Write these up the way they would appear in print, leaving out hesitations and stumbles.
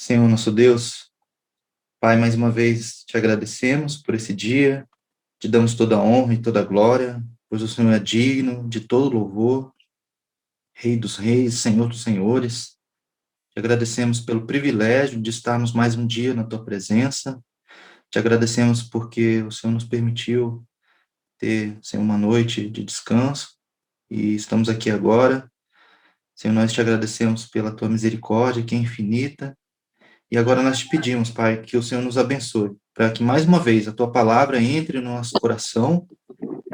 Senhor nosso Deus, Pai, mais uma vez te agradecemos por esse dia, te damos toda a honra e toda a glória, pois o Senhor é digno de todo louvor, Rei dos reis, Senhor dos senhores. Te agradecemos pelo privilégio de estarmos mais um dia na tua presença, te agradecemos porque o Senhor nos permitiu ter, Senhor, uma noite de descanso e estamos aqui agora. Senhor, nós te agradecemos pela tua misericórdia, que é infinita. E agora nós te pedimos, Pai, que o Senhor nos abençoe, para que mais uma vez a tua palavra entre no nosso coração,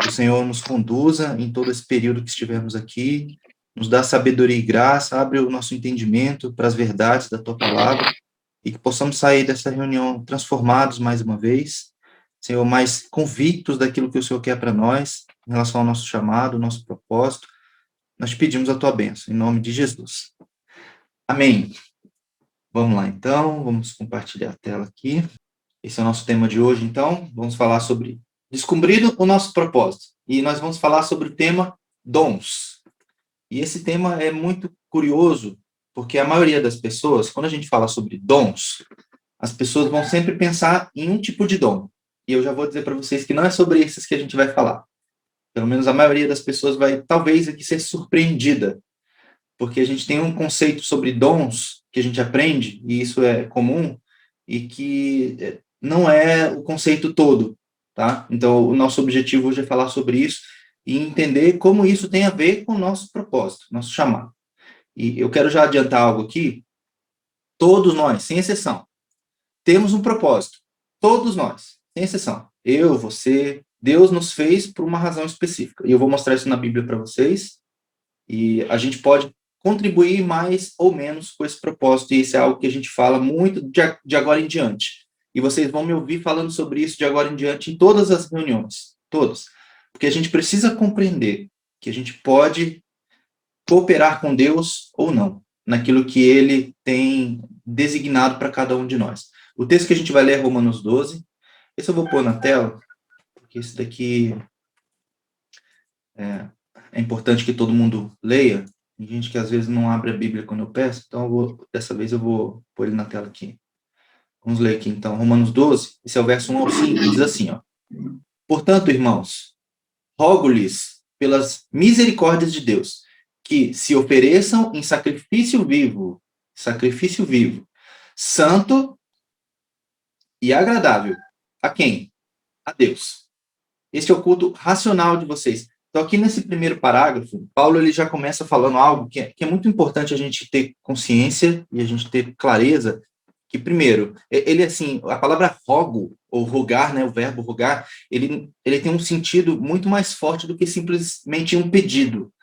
que o Senhor nos conduza em todo esse período que estivermos aqui, nos dá sabedoria e graça, abre o nosso entendimento para as verdades da tua palavra, e que possamos sair dessa reunião transformados mais uma vez, Senhor, mais convictos daquilo que o Senhor quer para nós, em relação ao nosso chamado, nosso propósito. Nós te pedimos a tua bênção, em nome de Jesus. Amém. Vamos lá, então, vamos compartilhar a tela aqui. Esse é o nosso tema de hoje, então. Vamos falar sobre descobrir o nosso propósito. E nós vamos falar sobre o tema dons. E esse tema é muito curioso, porque a maioria das pessoas, quando a gente fala sobre dons, as pessoas vão sempre pensar em um tipo de dom. E eu já vou dizer para vocês que não é sobre esses que a gente vai falar. Pelo menos a maioria das pessoas vai, talvez, aqui ser surpreendida, porque a gente tem um conceito sobre dons que a gente aprende, e isso é comum, e que não é o conceito todo, tá? Então, o nosso objetivo hoje é falar sobre isso e entender como isso tem a ver com o nosso propósito, nosso chamado. E eu quero já adiantar algo aqui. Todos nós, sem exceção, temos um propósito. Todos nós, sem exceção. Eu, você, Deus nos fez por uma razão específica. E eu vou mostrar isso na Bíblia para vocês. E a gente pode contribuir mais ou menos com esse propósito, e isso é algo que a gente fala muito de agora em diante. E vocês vão me ouvir falando sobre isso de agora em diante em todas as reuniões, todas. Porque a gente precisa compreender que a gente pode cooperar com Deus ou não, naquilo que Ele tem designado para cada um de nós. O texto que a gente vai ler é Romanos 12. Esse eu vou pôr na tela, porque esse daqui é importante que todo mundo leia. Tem gente que às vezes não abre a Bíblia quando eu peço, então dessa vez eu vou pôr ele na tela aqui. Vamos ler aqui então, Romanos 12, esse é o verso 1 ao 5, diz assim, ó. Portanto, irmãos, rogo-lhes pelas misericórdias de Deus, que se ofereçam em sacrifício vivo, santo e agradável. A quem? A Deus. Este é o culto racional de vocês. Então, aqui nesse primeiro parágrafo, Paulo ele já começa falando algo que é muito importante a gente ter consciência e a gente ter clareza, que, primeiro, ele, assim, a palavra rogo, ou rogar, né, o verbo rogar, ele tem um sentido muito mais forte do que simplesmente um pedido.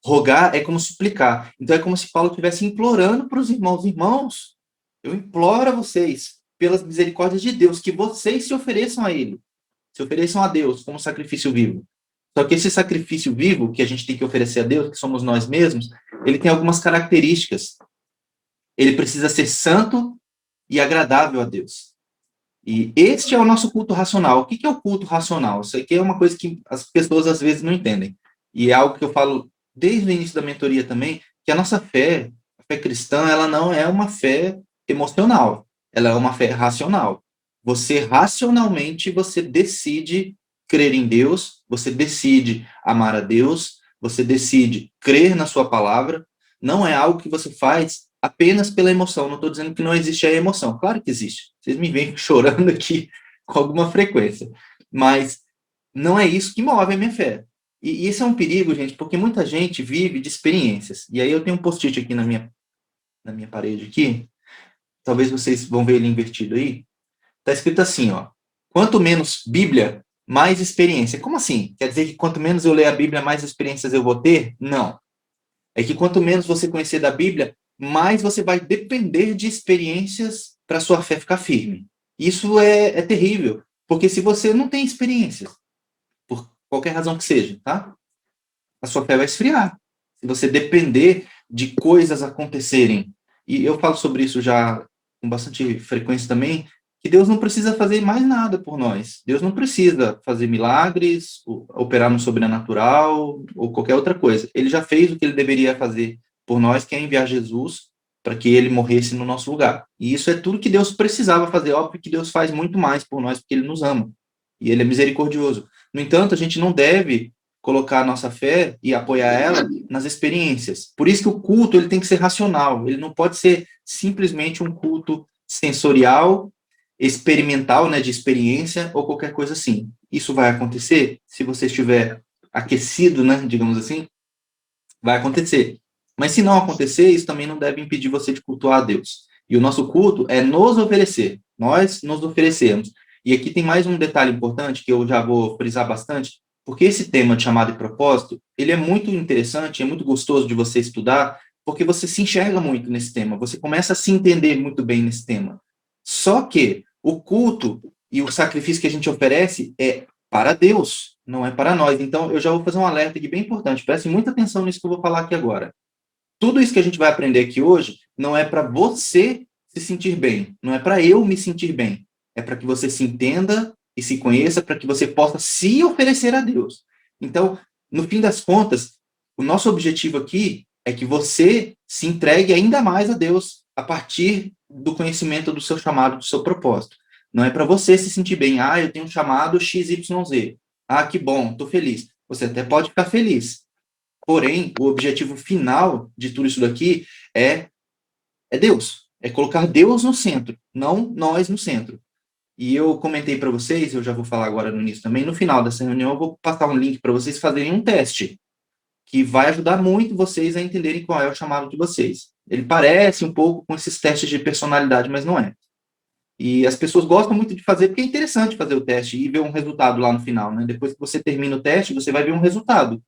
Rogar é como suplicar. Então, é como se Paulo estivesse implorando para os irmãos, irmãos, eu imploro a vocês, pelas misericórdias de Deus, que vocês se ofereçam a ele, se ofereçam a Deus como sacrifício vivo. Só que esse sacrifício vivo que a gente tem que oferecer a Deus, que somos nós mesmos, ele tem algumas características. Ele precisa ser santo e agradável a Deus. E este é o nosso culto racional. O que é o culto racional? Isso aqui é uma coisa que as pessoas às vezes não entendem. E é algo que eu falo desde o início da mentoria também, que a nossa fé, a fé cristã, ela não é uma fé emocional. Ela é uma fé racional. Você racionalmente, você decide crer em Deus, você decide amar a Deus, você decide crer na sua palavra. Não é algo que você faz apenas pela emoção. Não estou dizendo que não existe a emoção. Claro que existe. Vocês me veem chorando aqui com alguma frequência. Mas não é isso que move a minha fé. E esse é um perigo, gente, porque muita gente vive de experiências. E aí eu tenho um post-it aqui na minha parede aqui. Talvez vocês vão ver ele invertido aí. Está escrito assim, ó. Quanto menos Bíblia, mais experiência. Como assim? Quer dizer que quanto menos eu ler a Bíblia, mais experiências eu vou ter? Não. É que quanto menos você conhecer da Bíblia, mais você vai depender de experiências para sua fé ficar firme. Isso é terrível, porque se você não tem experiências, por qualquer razão que seja, tá? A sua fé vai esfriar. Se você depender de coisas acontecerem, e eu falo sobre isso já com bastante frequência também, que Deus não precisa fazer mais nada por nós. Deus não precisa fazer milagres, operar no sobrenatural ou qualquer outra coisa. Ele já fez o que ele deveria fazer por nós, que é enviar Jesus para que ele morresse no nosso lugar. E isso é tudo que Deus precisava fazer. Óbvio que Deus faz muito mais por nós, porque ele nos ama. E ele é misericordioso. No entanto, a gente não deve colocar a nossa fé e apoiar ela nas experiências. Por isso que o culto ele tem que ser racional. Ele não pode ser simplesmente um culto sensorial, experimental, né, de experiência ou qualquer coisa assim. Isso vai acontecer se você estiver aquecido, né, digamos assim, vai acontecer. Mas se não acontecer, isso também não deve impedir você de cultuar a Deus. E o nosso culto é nos oferecer. Nós nos oferecemos. E aqui tem mais um detalhe importante que eu já vou frisar bastante, porque esse tema de chamado e propósito, ele é muito interessante, é muito gostoso de você estudar, porque você se enxerga muito nesse tema, você começa a se entender muito bem nesse tema. Só que o culto e o sacrifício que a gente oferece é para Deus, não é para nós. Então, eu já vou fazer um alerta aqui bem importante. Preste muita atenção nisso que eu vou falar aqui agora. Tudo isso que a gente vai aprender aqui hoje não é para você se sentir bem, não é para eu me sentir bem. É para que você se entenda e se conheça, para que você possa se oferecer a Deus. Então, no fim das contas, o nosso objetivo aqui é que você se entregue ainda mais a Deus a partir do conhecimento do seu chamado, do seu propósito. Não é para você se sentir bem. Ah, eu tenho um chamado XYZ. Ah, que bom, estou feliz. Você até pode ficar feliz. Porém, o objetivo final de tudo isso daqui é Deus. É colocar Deus no centro, não nós no centro. E eu comentei para vocês, eu já vou falar agora no início também, no final dessa reunião eu vou passar um link para vocês fazerem um teste, que vai ajudar muito vocês a entenderem qual é o chamado de vocês. Ele parece um pouco com esses testes de personalidade, mas não é. E as pessoas gostam muito de fazer, porque é interessante fazer o teste e ver um resultado lá no final, né? Depois que você termina o teste, você vai ver um resultado.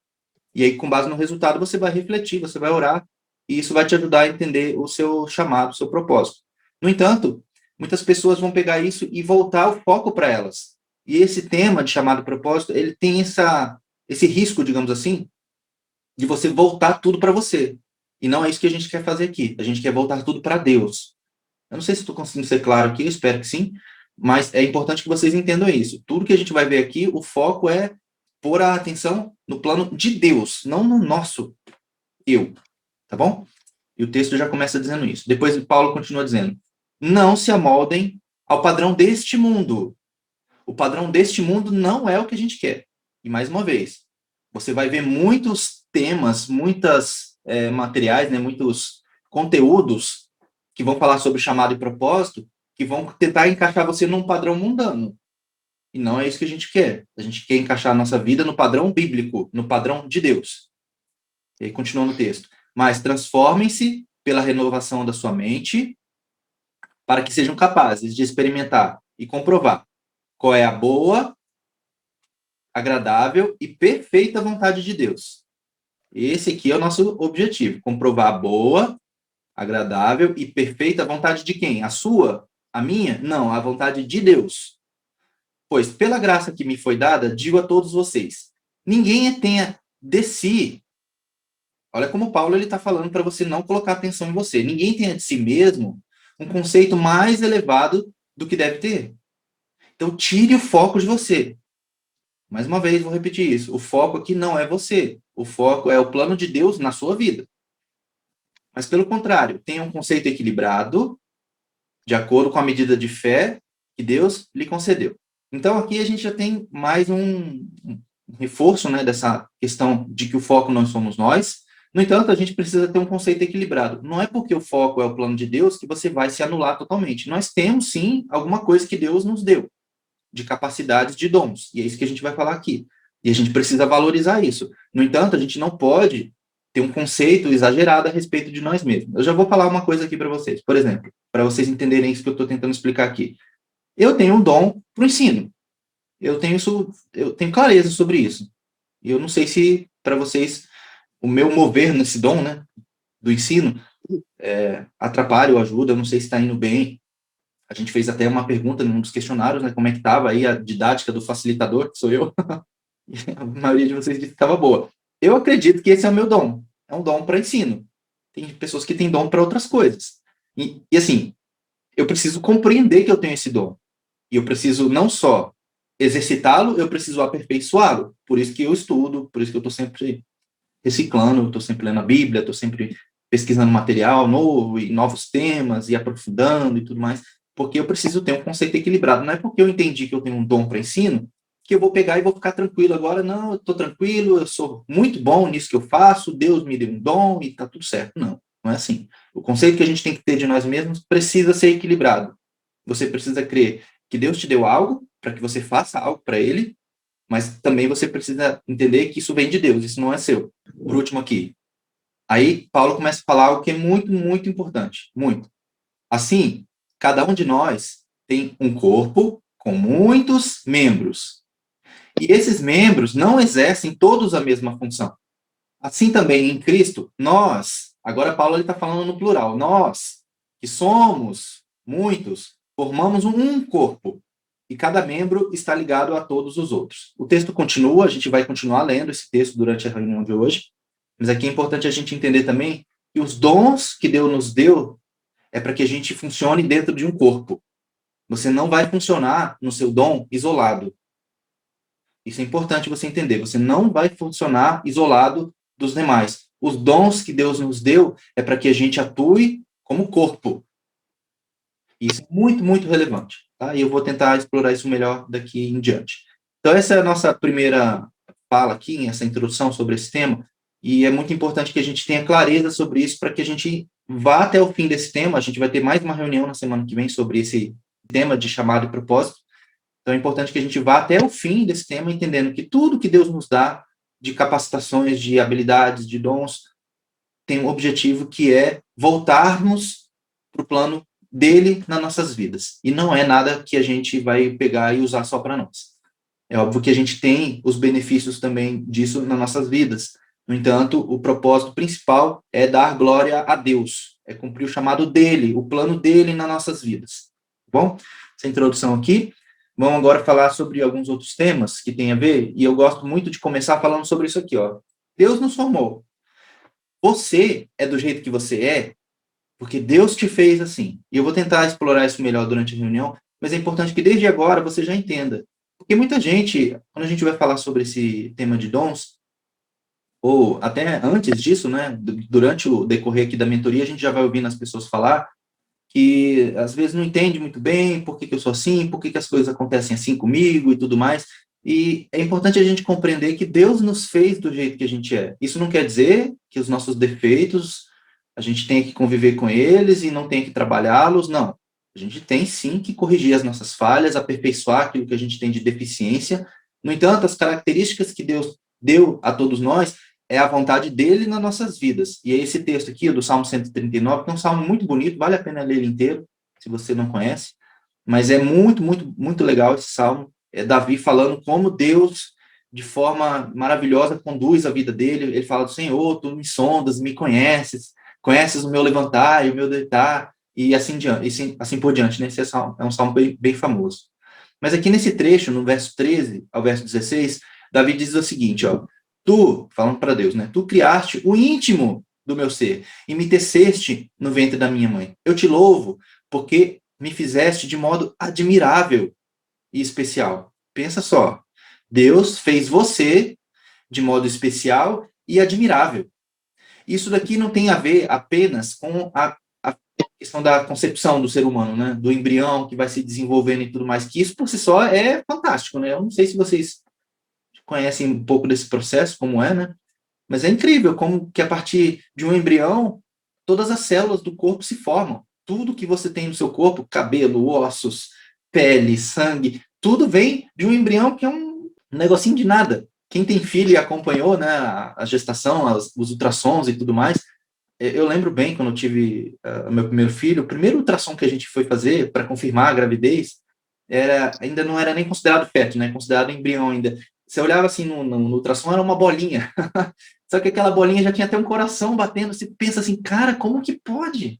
E aí, com base no resultado, você vai refletir, você vai orar, e isso vai te ajudar a entender o seu chamado, o seu propósito. No entanto, muitas pessoas vão pegar isso e voltar o foco para elas. E esse tema de chamado e propósito, ele tem esse risco, digamos assim, de você voltar tudo para você. E não é isso que a gente quer fazer aqui. A gente quer voltar tudo para Deus. Eu não sei se estou conseguindo ser claro aqui, eu espero que sim, mas é importante que vocês entendam isso. Tudo que a gente vai ver aqui, o foco é pôr a atenção no plano de Deus, não no nosso eu, tá bom? E o texto já começa dizendo isso. Depois Paulo continua dizendo: não se amoldem ao padrão deste mundo. O padrão deste mundo não é o que a gente quer. E mais uma vez, você vai ver muitos temas, muitas materiais, né, muitos conteúdos que vão falar sobre chamado e propósito, que vão tentar encaixar você num padrão mundano. E não é isso que a gente quer. A gente quer encaixar a nossa vida no padrão bíblico, no padrão de Deus. E aí continua no texto. Mas transformem-se pela renovação da sua mente, para que sejam capazes de experimentar e comprovar qual é a boa, agradável e perfeita vontade de Deus. Esse aqui é o nosso objetivo, comprovar a boa, agradável e perfeita vontade de quem? A sua? A minha? Não, a vontade de Deus. Pois, pela graça que me foi dada, digo a todos vocês, ninguém tenha de si. Olha como Paulo está falando para você não colocar atenção em você. Ninguém tenha de si mesmo um conceito mais elevado do que deve ter. Então, tire o foco de você. Mais uma vez, vou repetir isso. O foco aqui não é você. O foco é o plano de Deus na sua vida. Mas, pelo contrário, tenha um conceito equilibrado, de acordo com a medida de fé que Deus lhe concedeu. Então, aqui a gente já tem mais um reforço, né, dessa questão de que o foco não somos nós. No entanto, a gente precisa ter um conceito equilibrado. Não é porque o foco é o plano de Deus que você vai se anular totalmente. Nós temos, sim, alguma coisa que Deus nos deu, de capacidades, de dons. E é isso que a gente vai falar aqui. E a gente precisa valorizar isso. No entanto, a gente não pode ter um conceito exagerado a respeito de nós mesmos. Eu já vou falar uma coisa aqui para vocês. Por exemplo, para vocês entenderem isso que eu estou tentando explicar aqui. Eu tenho um dom para o ensino. Eu tenho clareza sobre isso. E eu não sei se, para vocês, o meu mover nesse dom, né, do ensino, atrapalha ou ajuda, eu não sei se está indo bem. A gente fez até uma pergunta num dos questionários, né, como é que estava aí a didática do facilitador, que sou eu. A maioria de vocês disse que estava boa. Eu acredito que esse é o meu dom. É um dom para ensino. Tem pessoas que têm dom para outras coisas. E assim, eu preciso compreender que eu tenho esse dom. E eu preciso não só exercitá-lo, eu preciso aperfeiçoá-lo. Por isso que eu estudo, por isso que eu estou sempre reciclando, estou sempre lendo a Bíblia, estou sempre pesquisando material novo e novos temas e aprofundando e tudo mais, porque eu preciso ter um conceito equilibrado. Não é porque eu entendi que eu tenho um dom para ensino que eu vou pegar e vou ficar tranquilo agora. Não, eu estou tranquilo, eu sou muito bom nisso que eu faço, Deus me deu um dom e está tudo certo. Não, não é assim. O conceito que a gente tem que ter de nós mesmos precisa ser equilibrado. Você precisa crer que Deus te deu algo para que você faça algo para Ele, mas também você precisa entender que isso vem de Deus, isso não é seu. Por último aqui. Aí Paulo começa a falar algo que é muito, muito importante. Muito. Assim, cada um de nós tem um corpo com muitos membros. E esses membros não exercem todos a mesma função. Assim também em Cristo, nós, agora Paulo está falando no plural, nós, que somos muitos, formamos um corpo. E cada membro está ligado a todos os outros. O texto continua, a gente vai continuar lendo esse texto durante a reunião de hoje, mas aqui é importante a gente entender também que os dons que Deus nos deu é para que a gente funcione dentro de um corpo. Você não vai funcionar no seu dom isolado. Isso é importante você entender. Você não vai funcionar isolado dos demais. Os dons que Deus nos deu é para que a gente atue como corpo. Isso é muito, muito relevante. Tá? E eu vou tentar explorar isso melhor daqui em diante. Então, essa é a nossa primeira fala aqui, essa introdução sobre esse tema. E é muito importante que a gente tenha clareza sobre isso para que a gente vá até o fim desse tema. A gente vai ter mais uma reunião na semana que vem sobre esse tema de chamado e propósito. Então, é importante que a gente vá até o fim desse tema, entendendo que tudo que Deus nos dá de capacitações, de habilidades, de dons, tem um objetivo que é voltarmos para o plano dele nas nossas vidas. E não é nada que a gente vai pegar e usar só para nós. É óbvio que a gente tem os benefícios também disso nas nossas vidas. No entanto, o propósito principal é dar glória a Deus, é cumprir o chamado dele, o plano dele nas nossas vidas. Tá bom? Essa introdução aqui. Vamos agora falar sobre alguns outros temas que têm a ver, e eu gosto muito de começar falando sobre isso aqui, ó. Deus nos formou. Você é do jeito que você é, porque Deus te fez assim. E eu vou tentar explorar isso melhor durante a reunião, mas é importante que desde agora você já entenda. Porque muita gente, quando a gente vai falar sobre esse tema de dons, ou até antes disso, né, durante o decorrer aqui da mentoria, a gente já vai ouvindo as pessoas falar que às vezes não entende muito bem por que, que eu sou assim, por que, que as coisas acontecem assim comigo e tudo mais. E é importante a gente compreender que Deus nos fez do jeito que a gente é. Isso não quer dizer que os nossos defeitos, a gente tem que conviver com eles e não tem que trabalhá-los, não. A gente tem sim que corrigir as nossas falhas, aperfeiçoar aquilo que a gente tem de deficiência. No entanto, as características que Deus deu a todos nós é a vontade dele nas nossas vidas. E é esse texto aqui, do Salmo 139, que é um salmo muito bonito, vale a pena ler ele inteiro, se você não conhece, mas é muito, muito, muito legal esse salmo. É Davi falando como Deus, de forma maravilhosa, conduz a vida dele. Ele fala do Senhor, tu me sondas, me conheces, conheces o meu levantar e o meu deitar, e assim, assim por diante, né? Esse é um salmo bem, bem famoso. Mas aqui nesse trecho, no verso 13 ao verso 16, Davi diz o seguinte, ó, tu, falando para Deus, né? Tu criaste o íntimo do meu ser e me teceste no ventre da minha mãe. Eu te louvo porque me fizeste de modo admirável e especial. Pensa só, Deus fez você de modo especial e admirável. Isso daqui não tem a ver apenas com a questão da concepção do ser humano, né? Do embrião que vai se desenvolvendo e tudo mais, que isso por si só é fantástico, né? Eu não sei se vocês conhecem um pouco desse processo, como é, né? Mas é incrível como que a partir de um embrião, todas as células do corpo se formam. Tudo que você tem no seu corpo, cabelo, ossos, pele, sangue, tudo vem de um embrião que é um negocinho de nada. Quem tem filho e acompanhou, né, a gestação, os ultrassons e tudo mais, eu lembro bem quando eu tive meu primeiro filho, o primeiro ultrassom que a gente foi fazer para confirmar a gravidez ainda não era nem considerado feto, né? Considerado embrião ainda. Você olhava assim no ultrassom, era uma bolinha. Só que aquela bolinha já tinha até um coração batendo. Você pensa assim, cara, como que pode?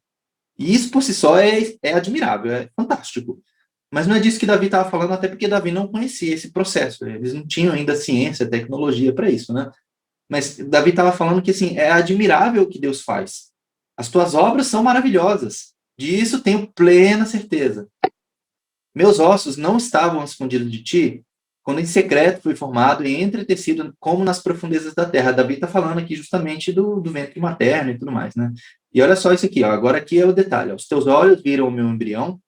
E isso por si só é admirável, é fantástico. Mas não é disso que Davi estava falando, até porque Davi não conhecia esse processo. Eles não tinham ainda ciência, tecnologia para isso, né? Mas Davi estava falando que assim, é admirável o que Deus faz. As tuas obras são maravilhosas. Disso tenho plena certeza. Meus ossos não estavam escondidos de ti, quando em secreto fui formado e entretecido como nas profundezas da terra. Davi está falando aqui justamente do ventre materno e tudo mais, né? E olha só isso aqui, ó, agora aqui é o detalhe, ó, os teus olhos viram o meu embrião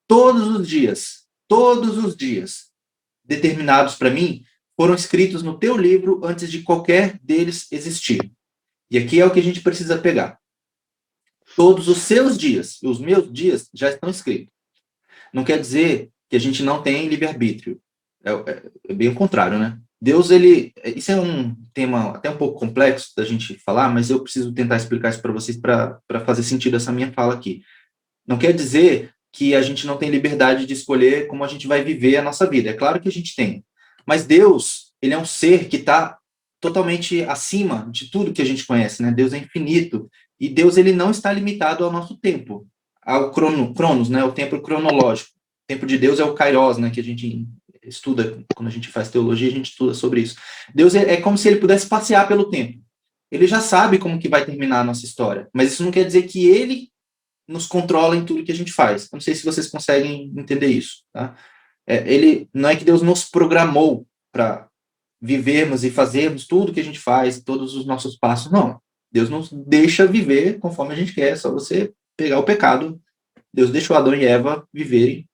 todos os dias, determinados para mim, foram escritos no teu livro antes de qualquer deles existir. E aqui é o que a gente precisa pegar. Todos os seus dias, os meus dias, já estão escritos. Não quer dizer que a gente não tem livre-arbítrio. É bem o contrário, né? Deus, isso é um tema até um pouco complexo da gente falar, mas eu preciso tentar explicar isso para vocês para fazer sentido essa minha fala aqui. Não quer dizer que a gente não tem liberdade de escolher como a gente vai viver a nossa vida. É claro que a gente tem. Mas Deus, ele é um ser que está totalmente acima de tudo que a gente conhece, né? Deus é infinito. E Deus, ele não está limitado ao nosso tempo, ao cronos, né? O tempo cronológico. O tempo de Deus é o kairos, né? Que a gente estuda, quando a gente faz teologia, a gente estuda sobre isso. Deus é como se ele pudesse passear pelo tempo. Ele já sabe como que vai terminar a nossa história, mas isso não quer dizer que ele nos controla em tudo que a gente faz. Eu não sei se vocês conseguem entender isso, tá? Ele não é que Deus nos programou para vivermos e fazermos tudo que a gente faz, todos os nossos passos, não. Deus nos deixa viver conforme a gente quer, é só você pegar o pecado. Deus deixou Adão e Eva viverem,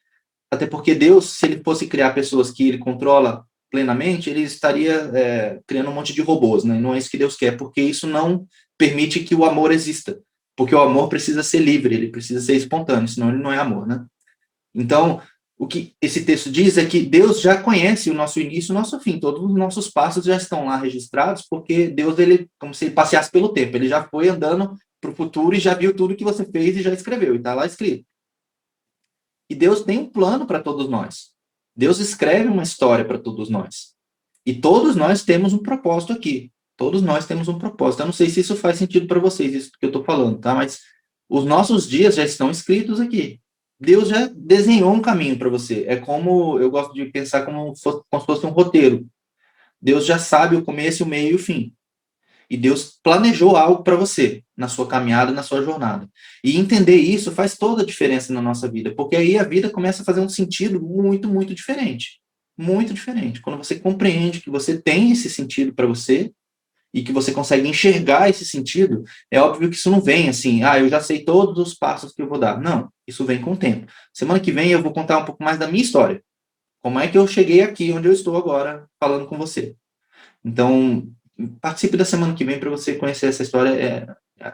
até porque Deus, se ele fosse criar pessoas que ele controla plenamente, ele estaria criando um monte de robôs, né? Não é isso que Deus quer, porque isso não permite que o amor exista. Porque o amor precisa ser livre, ele precisa ser espontâneo, senão ele não é amor, né? Então, o que esse texto diz é que Deus já conhece o nosso início e o nosso fim, todos os nossos passos já estão lá registrados, porque Deus, ele, como se ele passeasse pelo tempo, ele já foi andando para o futuro e já viu tudo que você fez e já escreveu, e está lá escrito. E Deus tem um plano para todos nós. Deus escreve uma história para todos nós. E todos nós temos um propósito aqui. Todos nós temos um propósito. Eu não sei se isso faz sentido para vocês, isso que eu estou falando, tá? Mas os nossos dias já estão escritos aqui. Deus já desenhou um caminho para você. É como, eu gosto de pensar como se fosse um roteiro. Deus já sabe o começo, o meio e o fim. E Deus planejou algo para você, na sua caminhada, na sua jornada. E entender isso faz toda a diferença na nossa vida, porque aí a vida começa a fazer um sentido muito, muito diferente. Muito diferente. Quando você compreende que você tem esse sentido para você e que você consegue enxergar esse sentido, é óbvio que isso não vem assim, eu já sei todos os passos que eu vou dar. Não, isso vem com o tempo. Semana que vem eu vou contar um pouco mais da minha história. Como é que eu cheguei aqui onde eu estou agora falando com você. Então, participe da semana que vem para você conhecer essa história. É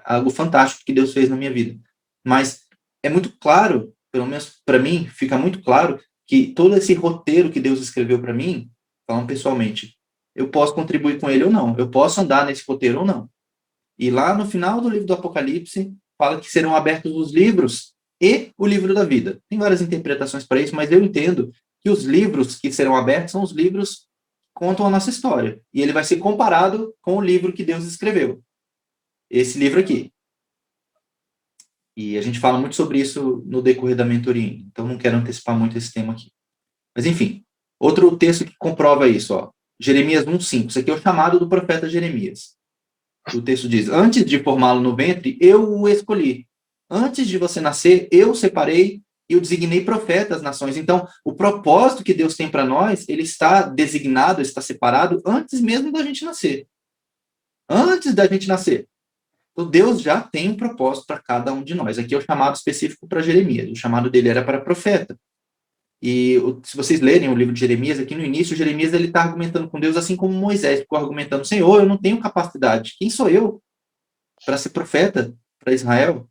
algo fantástico que Deus fez na minha vida. Mas é muito claro, pelo menos para mim, fica muito claro que todo esse roteiro que Deus escreveu para mim, falando pessoalmente, eu posso contribuir com ele ou não. Eu posso andar nesse roteiro ou não. E lá no final do livro do Apocalipse, fala que serão abertos os livros e o livro da vida. Tem várias interpretações para isso, mas eu entendo que os livros que serão abertos são os livros que contam a nossa história. E ele vai ser comparado com o livro que Deus escreveu. Esse livro aqui. E a gente fala muito sobre isso no decorrer da mentoria, então não quero antecipar muito esse tema aqui. Mas enfim, outro texto que comprova isso, ó. Jeremias 1:5. Isso aqui é o chamado do profeta Jeremias. O texto diz: antes de formá-lo no ventre, eu o escolhi. Antes de você nascer, eu o separei e o designei profeta às nações. Então, o propósito que Deus tem para nós, ele está designado, está separado antes mesmo da gente nascer. Antes da gente nascer. Então, Deus já tem um propósito para cada um de nós. Aqui é o chamado específico para Jeremias. O chamado dele era para profeta. E se vocês lerem o livro de Jeremias, aqui no início, Jeremias ele está argumentando com Deus, assim como Moisés ficou argumentando: Senhor, eu não tenho capacidade. Quem sou eu para ser profeta para Israel?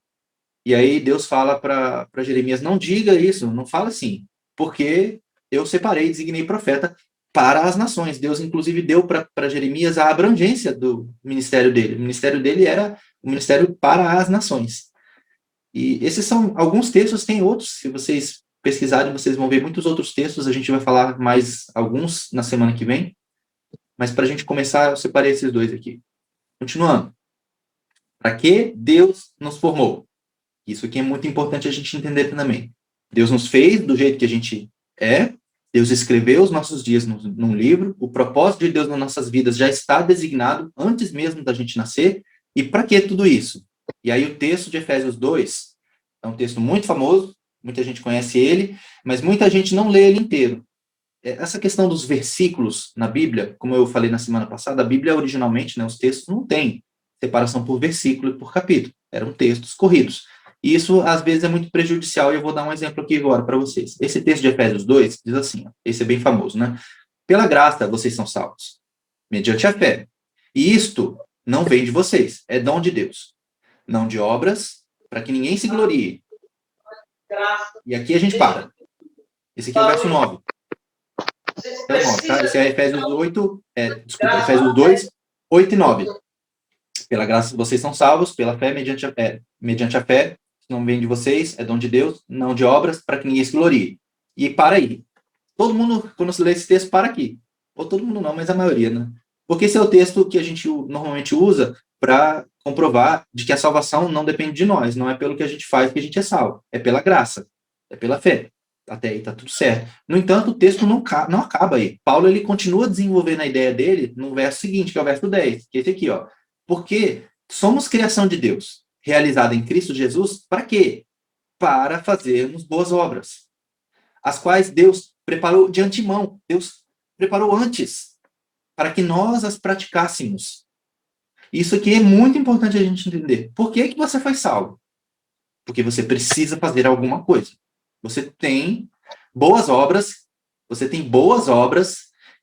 E aí Deus fala para Jeremias: não diga isso, não fala assim, porque eu separei, designei profeta para as nações. Deus, inclusive, deu para Jeremias a abrangência do ministério dele. O ministério dele era o ministério para as nações. E esses são alguns textos, tem outros, se vocês pesquisarem, vocês vão ver muitos outros textos, a gente vai falar mais alguns na semana que vem, mas para a gente começar, eu separei esses dois aqui. Continuando. Para que Deus nos formou? Isso aqui é muito importante a gente entender também. Deus nos fez do jeito que a gente é, Deus escreveu os nossos dias num livro, o propósito de Deus nas nossas vidas já está designado antes mesmo da gente nascer, e para que tudo isso? E aí o texto de Efésios 2 é um texto muito famoso, muita gente conhece ele, mas muita gente não lê ele inteiro. Essa questão dos versículos na Bíblia, como eu falei na semana passada, a Bíblia originalmente, né, os textos não tem separação por versículo e por capítulo. Eram textos corridos. E isso, às vezes, é muito prejudicial, e eu vou dar um exemplo aqui agora para vocês. Esse texto de Efésios 2 diz assim, ó, esse é bem famoso, né? Pela graça vocês são salvos, mediante a fé. E isto não vem de vocês, é dom de Deus. Não de obras, para que ninguém se glorie. E aqui a gente para. Esse aqui é o verso 9. É o 9, tá? Esse é Efésios 8, Efésios 2, 8 e 9. Pela graça vocês são salvos, pela fé, mediante a fé, não vem de vocês, é dom de Deus, não de obras, para que ninguém se glorie. E para aí. Todo mundo, quando se lê esse texto, para aqui. Ou todo mundo não, mas a maioria, né? Porque esse é o texto que a gente normalmente usa para comprovar de que a salvação não depende de nós, não é pelo que a gente faz que a gente é salvo, é pela graça, é pela fé. Até aí está tudo certo. No entanto, o texto não acaba aí. Paulo ele continua desenvolvendo a ideia dele no verso seguinte, que é o verso 10, que é esse aqui, ó. Porque somos criação de Deus, realizada em Cristo Jesus, para quê? Para fazermos boas obras, as quais Deus preparou de antemão, Deus preparou antes, para que nós as praticássemos. Isso aqui é muito importante a gente entender. Por que que você foi salvo? Porque você precisa fazer alguma coisa. Você tem boas obras,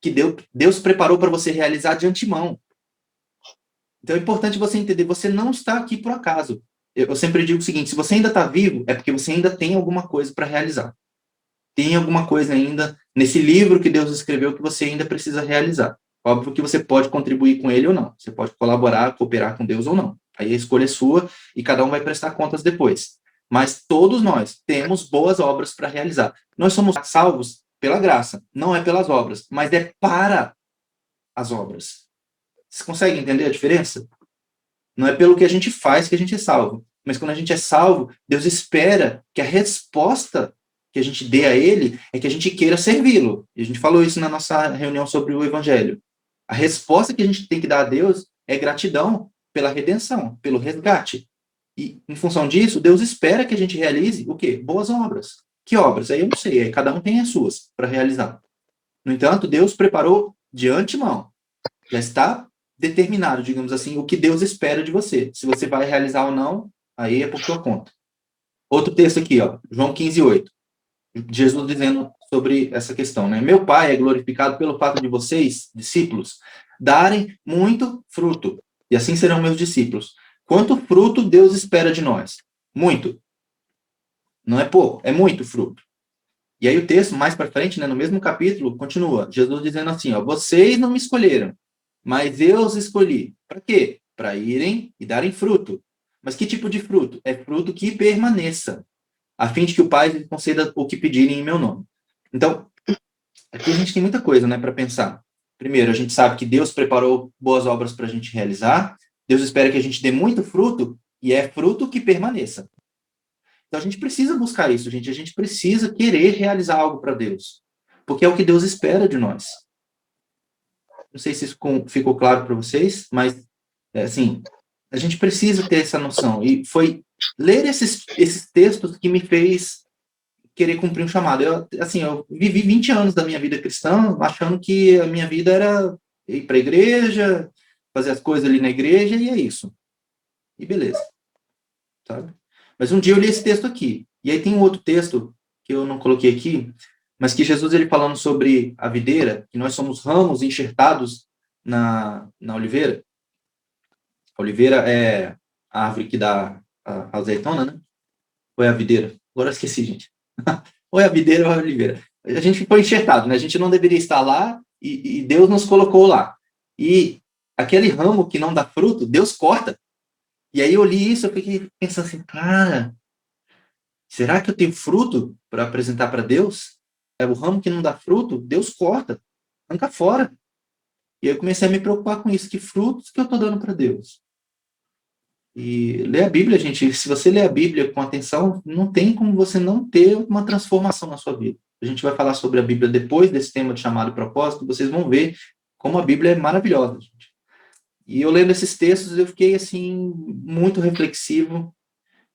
que Deus preparou para você realizar de antemão. Então é importante você entender, você não está aqui por acaso. Eu sempre digo o seguinte, se você ainda está vivo, é porque você ainda tem alguma coisa para realizar. Tem alguma coisa ainda nesse livro que Deus escreveu que você ainda precisa realizar. Óbvio que você pode contribuir com ele ou não. Você pode colaborar, cooperar com Deus ou não. Aí a escolha é sua e cada um vai prestar contas depois. Mas todos nós temos boas obras para realizar. Nós somos salvos pela graça, não é pelas obras, mas é para as obras. Você consegue entender a diferença? Não é pelo que a gente faz que a gente é salvo. Mas quando a gente é salvo, Deus espera que a resposta que a gente dê a Ele é que a gente queira servi-lo. E a gente falou isso na nossa reunião sobre o Evangelho. A resposta que a gente tem que dar a Deus é gratidão pela redenção, pelo resgate. E, em função disso, Deus espera que a gente realize o quê? Boas obras. Que obras? Aí eu não sei, aí cada um tem as suas para realizar. No entanto, Deus preparou de antemão. Já está determinado, digamos assim, o que Deus espera de você. Se você vai realizar ou não, aí é por sua conta. Outro texto aqui, ó, João 15:8. Jesus dizendo sobre essa questão, né? Meu Pai é glorificado pelo fato de vocês, discípulos, darem muito fruto, e assim serão meus discípulos. Quanto fruto Deus espera de nós? Muito. Não é pouco, é muito fruto. E aí o texto, mais para frente, né, no mesmo capítulo, continua. Jesus dizendo assim, ó, vocês não me escolheram, mas eu os escolhi. Para quê? Para irem e darem fruto. Mas que tipo de fruto? É fruto que permaneça, a fim de que o Pai lhe conceda o que pedirem em meu nome. Então, aqui a gente tem muita coisa, né, para pensar. Primeiro, a gente sabe que Deus preparou boas obras para a gente realizar. Deus espera que a gente dê muito fruto, e é fruto que permaneça. Então a gente precisa buscar isso, gente. A gente precisa querer realizar algo para Deus, porque é o que Deus espera de nós. Não sei se isso ficou claro para vocês, mas assim, a gente precisa ter essa noção. E foi ler esses textos que me fez querer cumprir um chamado. Eu vivi 20 anos da minha vida cristã achando que a minha vida era ir para a igreja, fazer as coisas ali na igreja, e é isso. E beleza, sabe? Mas um dia eu li esse texto aqui. E aí tem um outro texto que eu não coloquei aqui, mas que Jesus ele falando sobre a videira, que nós somos ramos enxertados na oliveira. A oliveira é a árvore que dá a azeitona, né? Ou é a videira? Agora eu esqueci, gente. Ou é a videira ou é a oliveira. A gente foi enxertado, né? A gente não deveria estar lá e Deus nos colocou lá. E aquele ramo que não dá fruto, Deus corta. E aí eu li isso, eu fiquei pensando assim, cara, será que eu tenho fruto para apresentar para Deus? É o ramo que não dá fruto, Deus corta, arranca fora. E eu comecei a me preocupar com isso, que frutos que eu estou dando para Deus. E ler a Bíblia, gente, se você ler a Bíblia com atenção, não tem como você não ter uma transformação na sua vida. A gente vai falar sobre a Bíblia depois desse tema de chamado e propósito, vocês vão ver como a Bíblia é maravilhosa, gente. E eu lendo esses textos, eu fiquei, assim, muito reflexivo,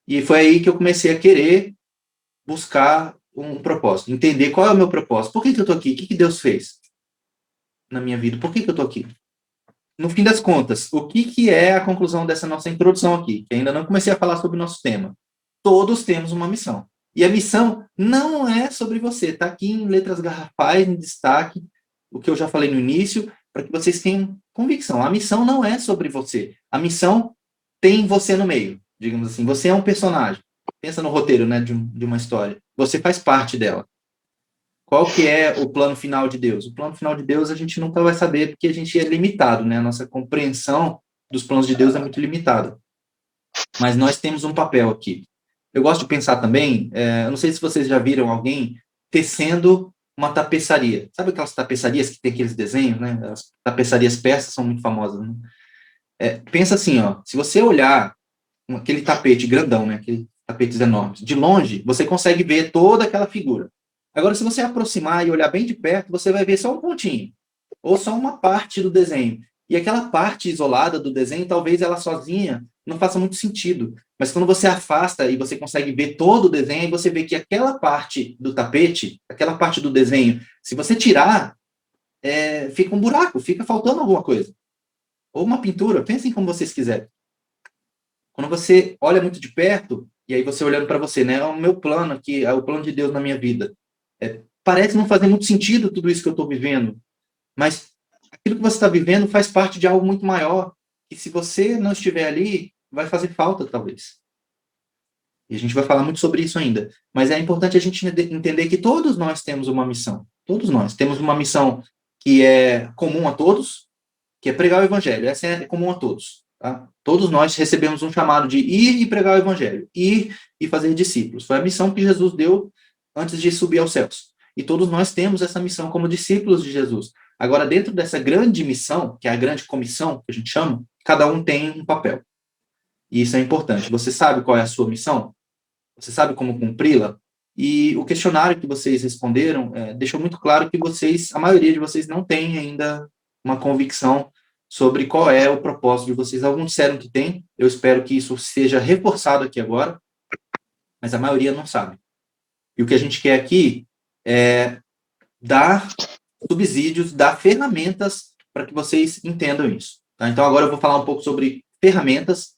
e foi aí que eu comecei a querer buscar um propósito, entender qual é o meu propósito, por que eu estou aqui, o que Deus fez na minha vida, por que eu estou aqui? no fim das contas, o que é a conclusão dessa nossa introdução aqui? Que ainda não comecei a falar sobre o nosso tema. Todos temos uma missão. E a missão não é sobre você. Está aqui em letras garrafais, em destaque, o que eu já falei no início, para que vocês tenham convicção. A missão não é sobre você. A missão tem você no meio, digamos assim. Você é um personagem. Pensa no roteiro, né, de uma história. Você faz parte dela. Qual que é o plano final de Deus? O plano final de Deus a gente nunca vai saber porque a gente é limitado, né? A nossa compreensão dos planos de Deus é muito limitada. Mas nós temos um papel aqui. Eu gosto de pensar também, eu não sei se vocês já viram alguém tecendo uma tapeçaria. Sabe aquelas tapeçarias que tem aqueles desenhos, né? As tapeçarias persas são muito famosas, né? Pensa assim, ó, se você olhar aquele tapete grandão, né? Aqueles tapetes enormes, de longe, você consegue ver toda aquela figura. Agora, se você aproximar e olhar bem de perto, você vai ver só um pontinho, ou só uma parte do desenho. E aquela parte isolada do desenho, talvez ela sozinha não faça muito sentido. Mas quando você afasta e você consegue ver todo o desenho, aí você vê que aquela parte do tapete, aquela parte do desenho, se você tirar, fica um buraco, fica faltando alguma coisa. Ou uma pintura, pensem como vocês quiserem. Quando você olha muito de perto, e aí você olhando para você, né? É o meu plano aqui, é o plano de Deus na minha vida. Parece não fazer muito sentido tudo isso que eu estou vivendo, mas aquilo que você está vivendo faz parte de algo muito maior, e se você não estiver ali, vai fazer falta, talvez. E a gente vai falar muito sobre isso ainda. Mas é importante a gente entender que todos nós temos uma missão. Todos nós temos uma missão que é comum a todos, que é pregar o evangelho. Essa é comum a todos. Tá? Todos nós recebemos um chamado de ir e pregar o evangelho, ir e fazer discípulos. Foi a missão que Jesus deu antes de subir aos céus. E todos nós temos essa missão como discípulos de Jesus. Agora, dentro dessa grande missão, que é a grande comissão, que a gente chama, cada um tem um papel. E isso é importante. Você sabe qual é a sua missão? Você sabe como cumpri-la? E o questionário que vocês responderam deixou muito claro que vocês, a maioria de vocês, não tem ainda uma convicção sobre qual é o propósito de vocês. Alguns disseram que tem, eu espero que isso seja reforçado aqui agora, mas a maioria não sabe. E o que a gente quer aqui é dar subsídios, dar ferramentas para que vocês entendam isso. Tá? Então, agora eu vou falar um pouco sobre ferramentas.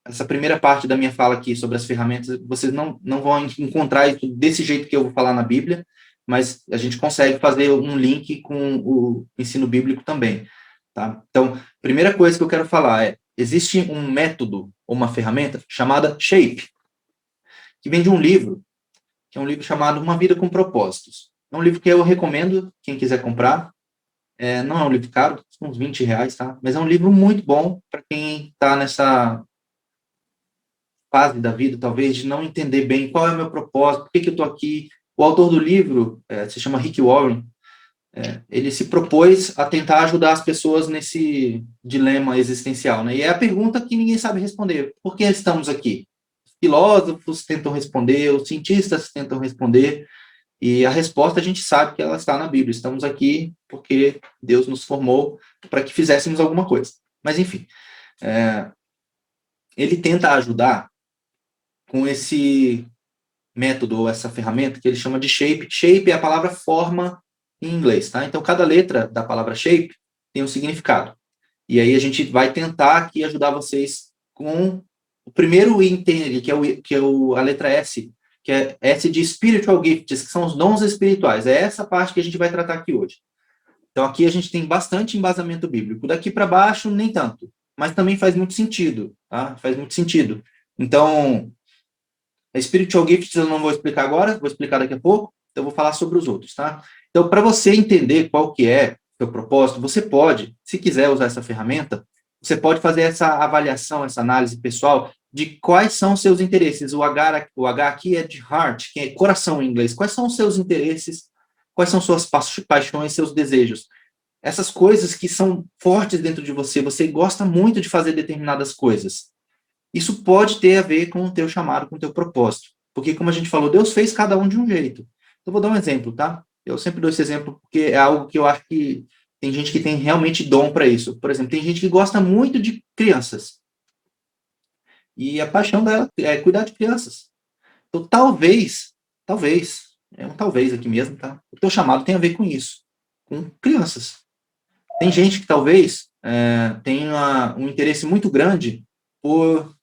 Essa primeira parte da minha fala aqui sobre as ferramentas, vocês não vão encontrar isso desse jeito que eu vou falar na Bíblia, mas a gente consegue fazer um link com o ensino bíblico também. Tá? Então, primeira coisa que eu quero falar existe um método ou uma ferramenta chamada SHAPE, que vem de um livro, que é um livro chamado Uma Vida com Propósitos. É um livro que eu recomendo, quem quiser comprar. Não é um livro caro, uns R$ 20, tá? Mas é um livro muito bom para quem está nessa fase da vida, talvez, de não entender bem qual é o meu propósito, por que eu estou aqui. O autor do livro, se chama Rick Warren, ele se propôs a tentar ajudar as pessoas nesse dilema existencial, né? E é a pergunta que ninguém sabe responder. Por que estamos aqui? Os filósofos tentam responder, os cientistas tentam responder, e a resposta a gente sabe que ela está na Bíblia. Estamos aqui porque Deus nos formou para que fizéssemos alguma coisa. Mas, enfim, ele tenta ajudar com esse método ou essa ferramenta que ele chama de shape. Shape é a palavra forma em inglês, tá? Então, cada letra da palavra shape tem um significado. E aí a gente vai tentar aqui ajudar vocês com o primeiro item, a letra S, que é S de spiritual gifts, que são os dons espirituais. É essa parte que a gente vai tratar aqui hoje. Então, aqui a gente tem bastante embasamento bíblico. Daqui para baixo, nem tanto. Mas também faz muito sentido, tá? Faz muito sentido. Então, a Spiritual Gifts eu não vou explicar agora, vou explicar daqui a pouco, então eu vou falar sobre os outros, tá? Então, para você entender qual que é o seu propósito, você pode, se quiser usar essa ferramenta, você pode fazer essa avaliação, essa análise pessoal de quais são os seus interesses. O H aqui é de heart, que é coração em inglês. Quais são os seus interesses? Quais são suas paixões, seus desejos? Essas coisas que são fortes dentro de você, você gosta muito de fazer determinadas coisas. Isso pode ter a ver com o teu chamado, com o teu propósito. Porque, como a gente falou, Deus fez cada um de um jeito. Então, vou dar um exemplo, tá? Eu sempre dou esse exemplo porque é algo que eu acho que tem gente que tem realmente dom para isso. Por exemplo, tem gente que gosta muito de crianças. E a paixão dela é cuidar de crianças. Então, é um talvez aqui mesmo, tá? O teu chamado tem a ver com isso, com crianças. Tem gente que talvez tem um interesse muito grande por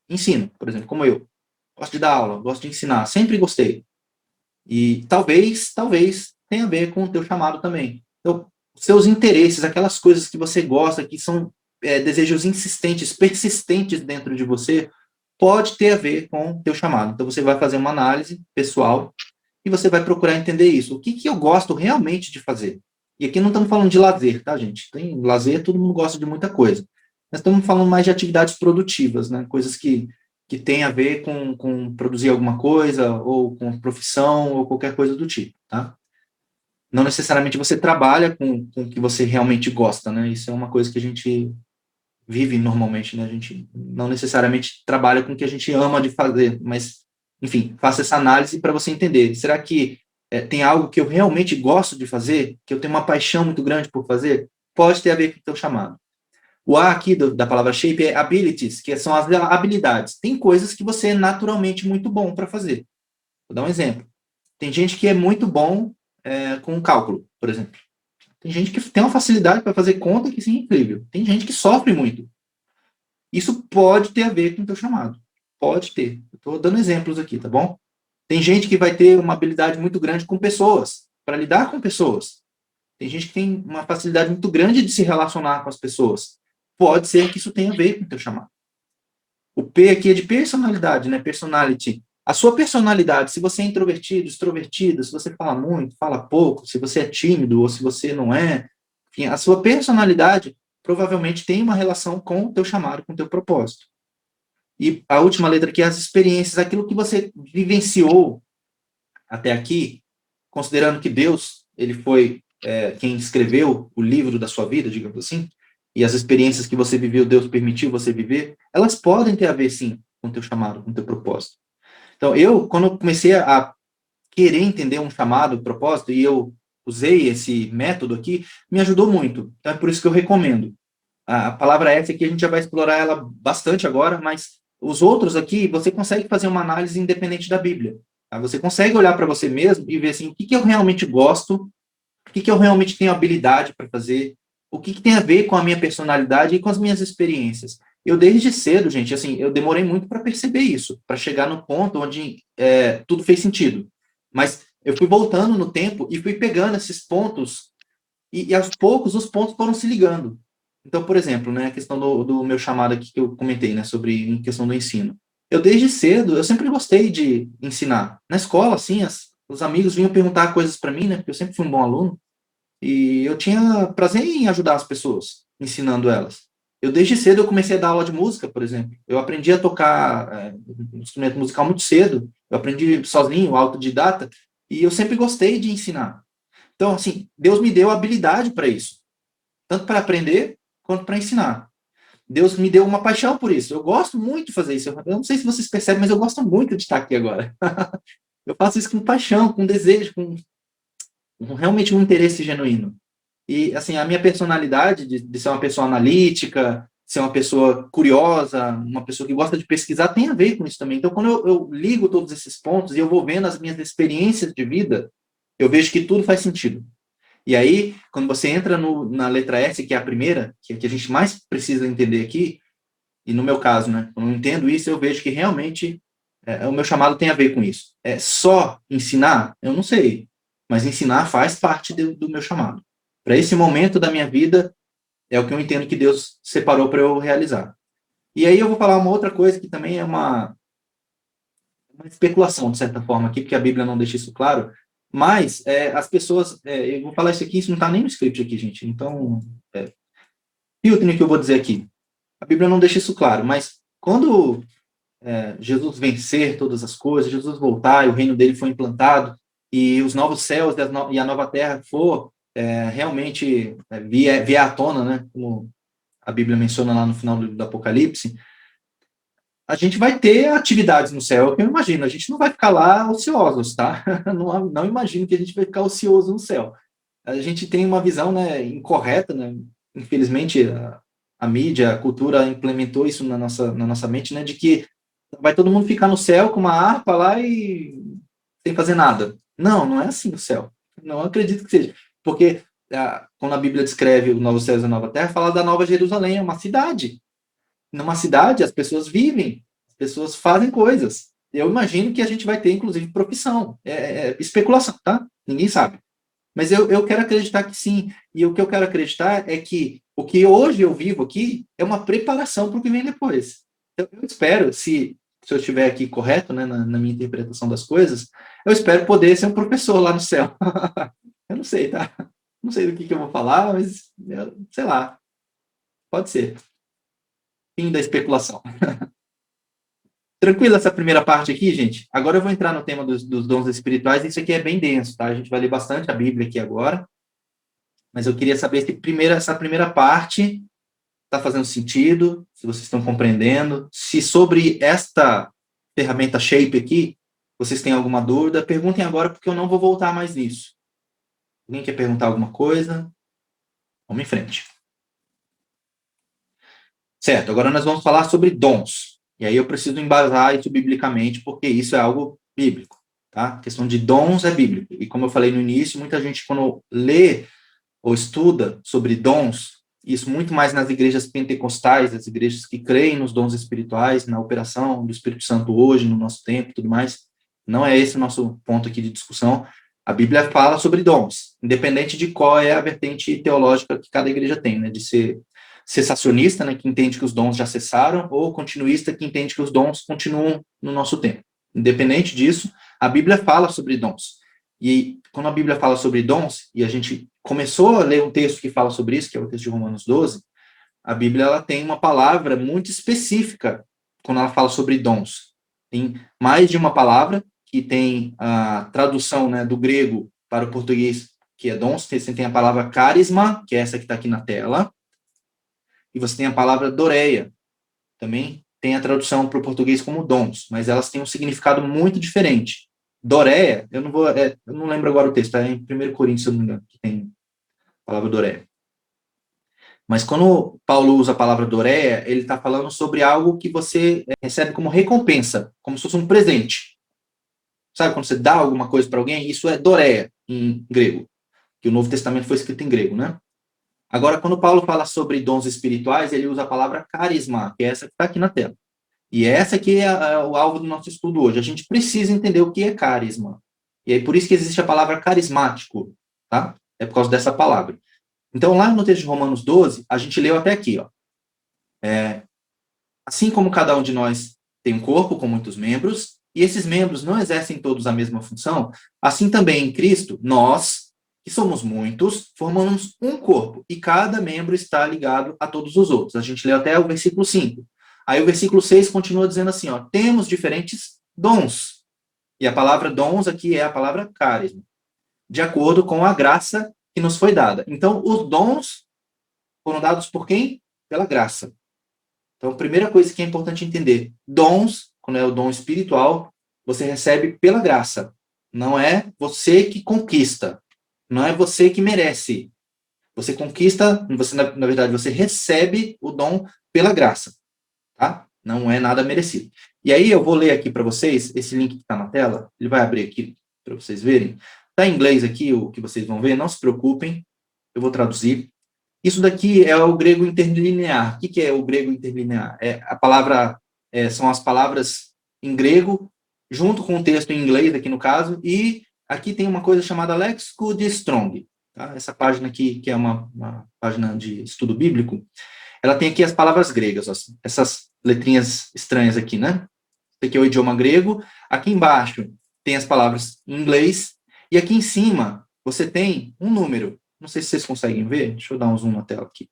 ensino, por exemplo, como eu. Gosto de dar aula, gosto de ensinar, sempre gostei. E talvez tenha a ver com o teu chamado também. Então, seus interesses, aquelas coisas que você gosta, que são desejos insistentes, persistentes dentro de você, pode ter a ver com o teu chamado. Então, você vai fazer uma análise pessoal e você vai procurar entender isso. O que, que eu gosto realmente de fazer? E aqui não estamos falando de lazer, tá, gente? Tem lazer, todo mundo gosta de muita coisa. Nós estamos falando mais de atividades produtivas, né? Coisas que têm a ver com produzir alguma coisa, ou com profissão, ou qualquer coisa do tipo, tá? Não necessariamente você trabalha com o que você realmente gosta, né? Isso é uma coisa que a gente vive normalmente, né? A gente não necessariamente trabalha com o que a gente ama de fazer, mas, enfim, faça essa análise para você entender. Será que tem algo que eu realmente gosto de fazer, que eu tenho uma paixão muito grande por fazer? Pode ter a ver com o teu chamado. O A aqui da palavra shape é abilities, que são as habilidades. Tem coisas que você é naturalmente muito bom para fazer. Vou dar um exemplo. Tem gente que é muito bom com cálculo, por exemplo. Tem gente que tem uma facilidade para fazer conta que sim, é incrível. Tem gente que sofre muito. Isso pode ter a ver com o teu chamado. Pode ter. Estou dando exemplos aqui, tá bom? Tem gente que vai ter uma habilidade muito grande com pessoas, para lidar com pessoas. Tem gente que tem uma facilidade muito grande de se relacionar com as pessoas. Pode ser que isso tenha a ver com o teu chamado. O P aqui é de personalidade, né? Personality. A sua personalidade, se você é introvertido, extrovertido, se você fala muito, fala pouco, se você é tímido ou se você não é, enfim, a sua personalidade provavelmente tem uma relação com o teu chamado, com o teu propósito. E a última letra aqui é as experiências, aquilo que você vivenciou até aqui, considerando que Deus, ele foi quem escreveu o livro da sua vida, digamos assim, e as experiências que você viveu, Deus permitiu você viver, elas podem ter a ver, sim, com o teu chamado, com o teu propósito. Então, quando eu comecei a querer entender um chamado, um propósito, e eu usei esse método aqui, me ajudou muito. Então, é por isso que eu recomendo. A palavra essa aqui a gente já vai explorar ela bastante agora, mas os outros aqui você consegue fazer uma análise independente da Bíblia. Tá? Você consegue olhar para você mesmo e ver assim, o que, que eu realmente gosto, o que, que eu realmente tenho habilidade para fazer, o que, que tem a ver com a minha personalidade e com as minhas experiências. Eu desde cedo, gente, assim, eu demorei muito para perceber isso, para chegar no ponto onde tudo fez sentido. Mas eu fui voltando no tempo e fui pegando esses pontos e aos poucos os pontos foram se ligando. Então, por exemplo, né, a questão do meu chamado aqui que eu comentei, né, sobre em questão do ensino. Eu desde cedo, eu sempre gostei de ensinar. Na escola, assim, os amigos vinham perguntar coisas para mim, né, porque eu sempre fui um bom aluno, e eu tinha prazer em ajudar as pessoas, ensinando elas. Eu desde cedo eu comecei a dar aula de música, por exemplo. Eu aprendi a tocar um instrumento musical muito cedo. Eu aprendi sozinho, autodidata, e eu sempre gostei de ensinar. Então, assim, Deus me deu habilidade para isso, tanto para aprender quanto para ensinar. Deus me deu uma paixão por isso. Eu gosto muito de fazer isso. Eu não sei se vocês percebem, mas eu gosto muito de estar aqui agora. Eu faço isso com paixão, com desejo, com realmente um interesse genuíno. E, assim, a minha personalidade de ser uma pessoa analítica, ser uma pessoa curiosa, uma pessoa que gosta de pesquisar, tem a ver com isso também. Então, quando eu ligo todos esses pontos e eu vou vendo as minhas experiências de vida, eu vejo que tudo faz sentido. E aí, quando você entra na letra S, que é a primeira, que é a que a gente mais precisa entender aqui, e no meu caso, né, quando eu entendo isso, eu vejo que realmente o meu chamado tem a ver com isso. É só ensinar? Eu não sei, mas ensinar faz parte do meu chamado. Para esse momento da minha vida, é o que eu entendo que Deus separou para eu realizar. E aí eu vou falar uma outra coisa que também é uma especulação, de certa forma, aqui, porque a Bíblia não deixa isso claro, mas as pessoas, eu vou falar isso aqui, isso não está nem no script aqui, gente, então, filtrem o que eu vou dizer aqui. A Bíblia não deixa isso claro, mas quando Jesus vencer todas as coisas, Jesus voltar e o reino dele for implantado, e os novos céus e a nova terra for realmente vier à tona, né, como a Bíblia menciona lá no final do Apocalipse, a gente vai ter atividades no céu, que eu imagino. A gente não vai ficar lá ociosos, tá? Não imagino que a gente vai ficar ocioso no céu. A gente tem uma visão, né, incorreta, né? Infelizmente, a mídia, a cultura implementou isso na nossa mente, né, de que vai todo mundo ficar no céu com uma harpa lá e sem fazer nada. Não, não é assim o céu. Não acredito que seja. Porque quando a Bíblia descreve o Novo Céu e a Nova Terra, fala da Nova Jerusalém, é uma cidade. Numa cidade, as pessoas vivem, as pessoas fazem coisas. Eu imagino que a gente vai ter, inclusive, profissão. É especulação, tá? Ninguém sabe. Mas eu quero acreditar que sim. E o que eu quero acreditar é que o que hoje eu vivo aqui é uma preparação para o que vem depois. Eu espero, se eu estiver aqui correto, né, na minha interpretação das coisas, eu espero poder ser um professor lá no céu. Eu não sei, tá? Não sei do que eu vou falar, mas sei lá, pode ser. Fim da especulação. Tranquilo essa primeira parte aqui, gente? Agora eu vou entrar no tema dos dons espirituais. Isso aqui é bem denso, tá? A gente vai ler bastante a Bíblia aqui agora, mas eu queria saber se essa primeira parte está fazendo sentido, se vocês estão compreendendo, se sobre esta ferramenta Shape aqui, vocês têm alguma dúvida, perguntem agora, porque eu não vou voltar mais nisso. Alguém quer perguntar alguma coisa? Vamos em frente. Certo, agora nós vamos falar sobre dons. E aí eu preciso embasar isso biblicamente, porque isso é algo bíblico, tá? A questão de dons é bíblico. E como eu falei no início, muita gente, quando lê ou estuda sobre dons, isso muito mais nas igrejas pentecostais, as igrejas que creem nos dons espirituais, na operação do Espírito Santo hoje, no nosso tempo e tudo mais, não é esse o nosso ponto aqui de discussão. A Bíblia fala sobre dons, independente de qual é a vertente teológica que cada igreja tem, né, de ser cessacionista, né, que entende que os dons já cessaram, ou continuista, que entende que os dons continuam no nosso tempo. Independente disso, a Bíblia fala sobre dons. E quando a Bíblia fala sobre dons, e a gente começou a ler um texto que fala sobre isso, que é o texto de Romanos 12, a Bíblia ela tem uma palavra muito específica quando ela fala sobre dons. Tem mais de uma palavra, que tem a tradução, né, do grego para o português, que é dons. Você tem a palavra carisma, que é essa que está aqui na tela, e você tem a palavra doreia, também tem a tradução para o português como dons, mas elas têm um significado muito diferente. Doreia, eu não lembro agora o texto, é em 1 Coríntios, se eu não me engano, que tem a palavra doreia. Mas quando Paulo usa a palavra doreia, ele está falando sobre algo que você recebe como recompensa, como se fosse um presente. Sabe quando você dá alguma coisa para alguém? Isso é doreia, em grego, que o Novo Testamento foi escrito em grego, né? Agora, quando Paulo fala sobre dons espirituais, ele usa a palavra carisma, que é essa que está aqui na tela. E essa aqui é o alvo do nosso estudo hoje. A gente precisa entender o que é carisma. E é por isso que existe a palavra carismático, tá? É por causa dessa palavra. Então, lá no texto de Romanos 12, a gente leu até aqui, ó. Assim como cada um de nós tem um corpo com muitos membros, e esses membros não exercem todos a mesma função, assim também em Cristo, nós, que somos muitos, formamos um corpo, e cada membro está ligado a todos os outros. A gente leu até o versículo 5. Aí o versículo 6 continua dizendo assim, ó, temos diferentes dons. E a palavra dons aqui é a palavra carisma, de acordo com a graça que nos foi dada. Então, os dons foram dados por quem? Pela graça. Então, a primeira coisa que é importante entender, dons, quando é o dom espiritual, você recebe pela graça. Não é você que conquista. Não é você que merece. Você conquista, você na verdade, você recebe o dom pela graça. Tá? Não é nada merecido. E aí eu vou ler aqui para vocês, esse link que está na tela, ele vai abrir aqui para vocês verem. Está em inglês aqui o que vocês vão ver, não se preocupem, eu vou traduzir. Isso daqui é o grego interlinear. O que é o grego interlinear? São as palavras em grego, junto com o texto em inglês, aqui no caso, e aqui tem uma coisa chamada Léxico de Strong. Tá? Essa página aqui, que é uma página de estudo bíblico, ela tem aqui as palavras gregas, essas letrinhas estranhas aqui, né? Esse aqui é o idioma grego. Aqui embaixo tem as palavras em inglês, e aqui em cima você tem um número. Não sei se vocês conseguem ver, deixa eu dar um zoom na tela aqui.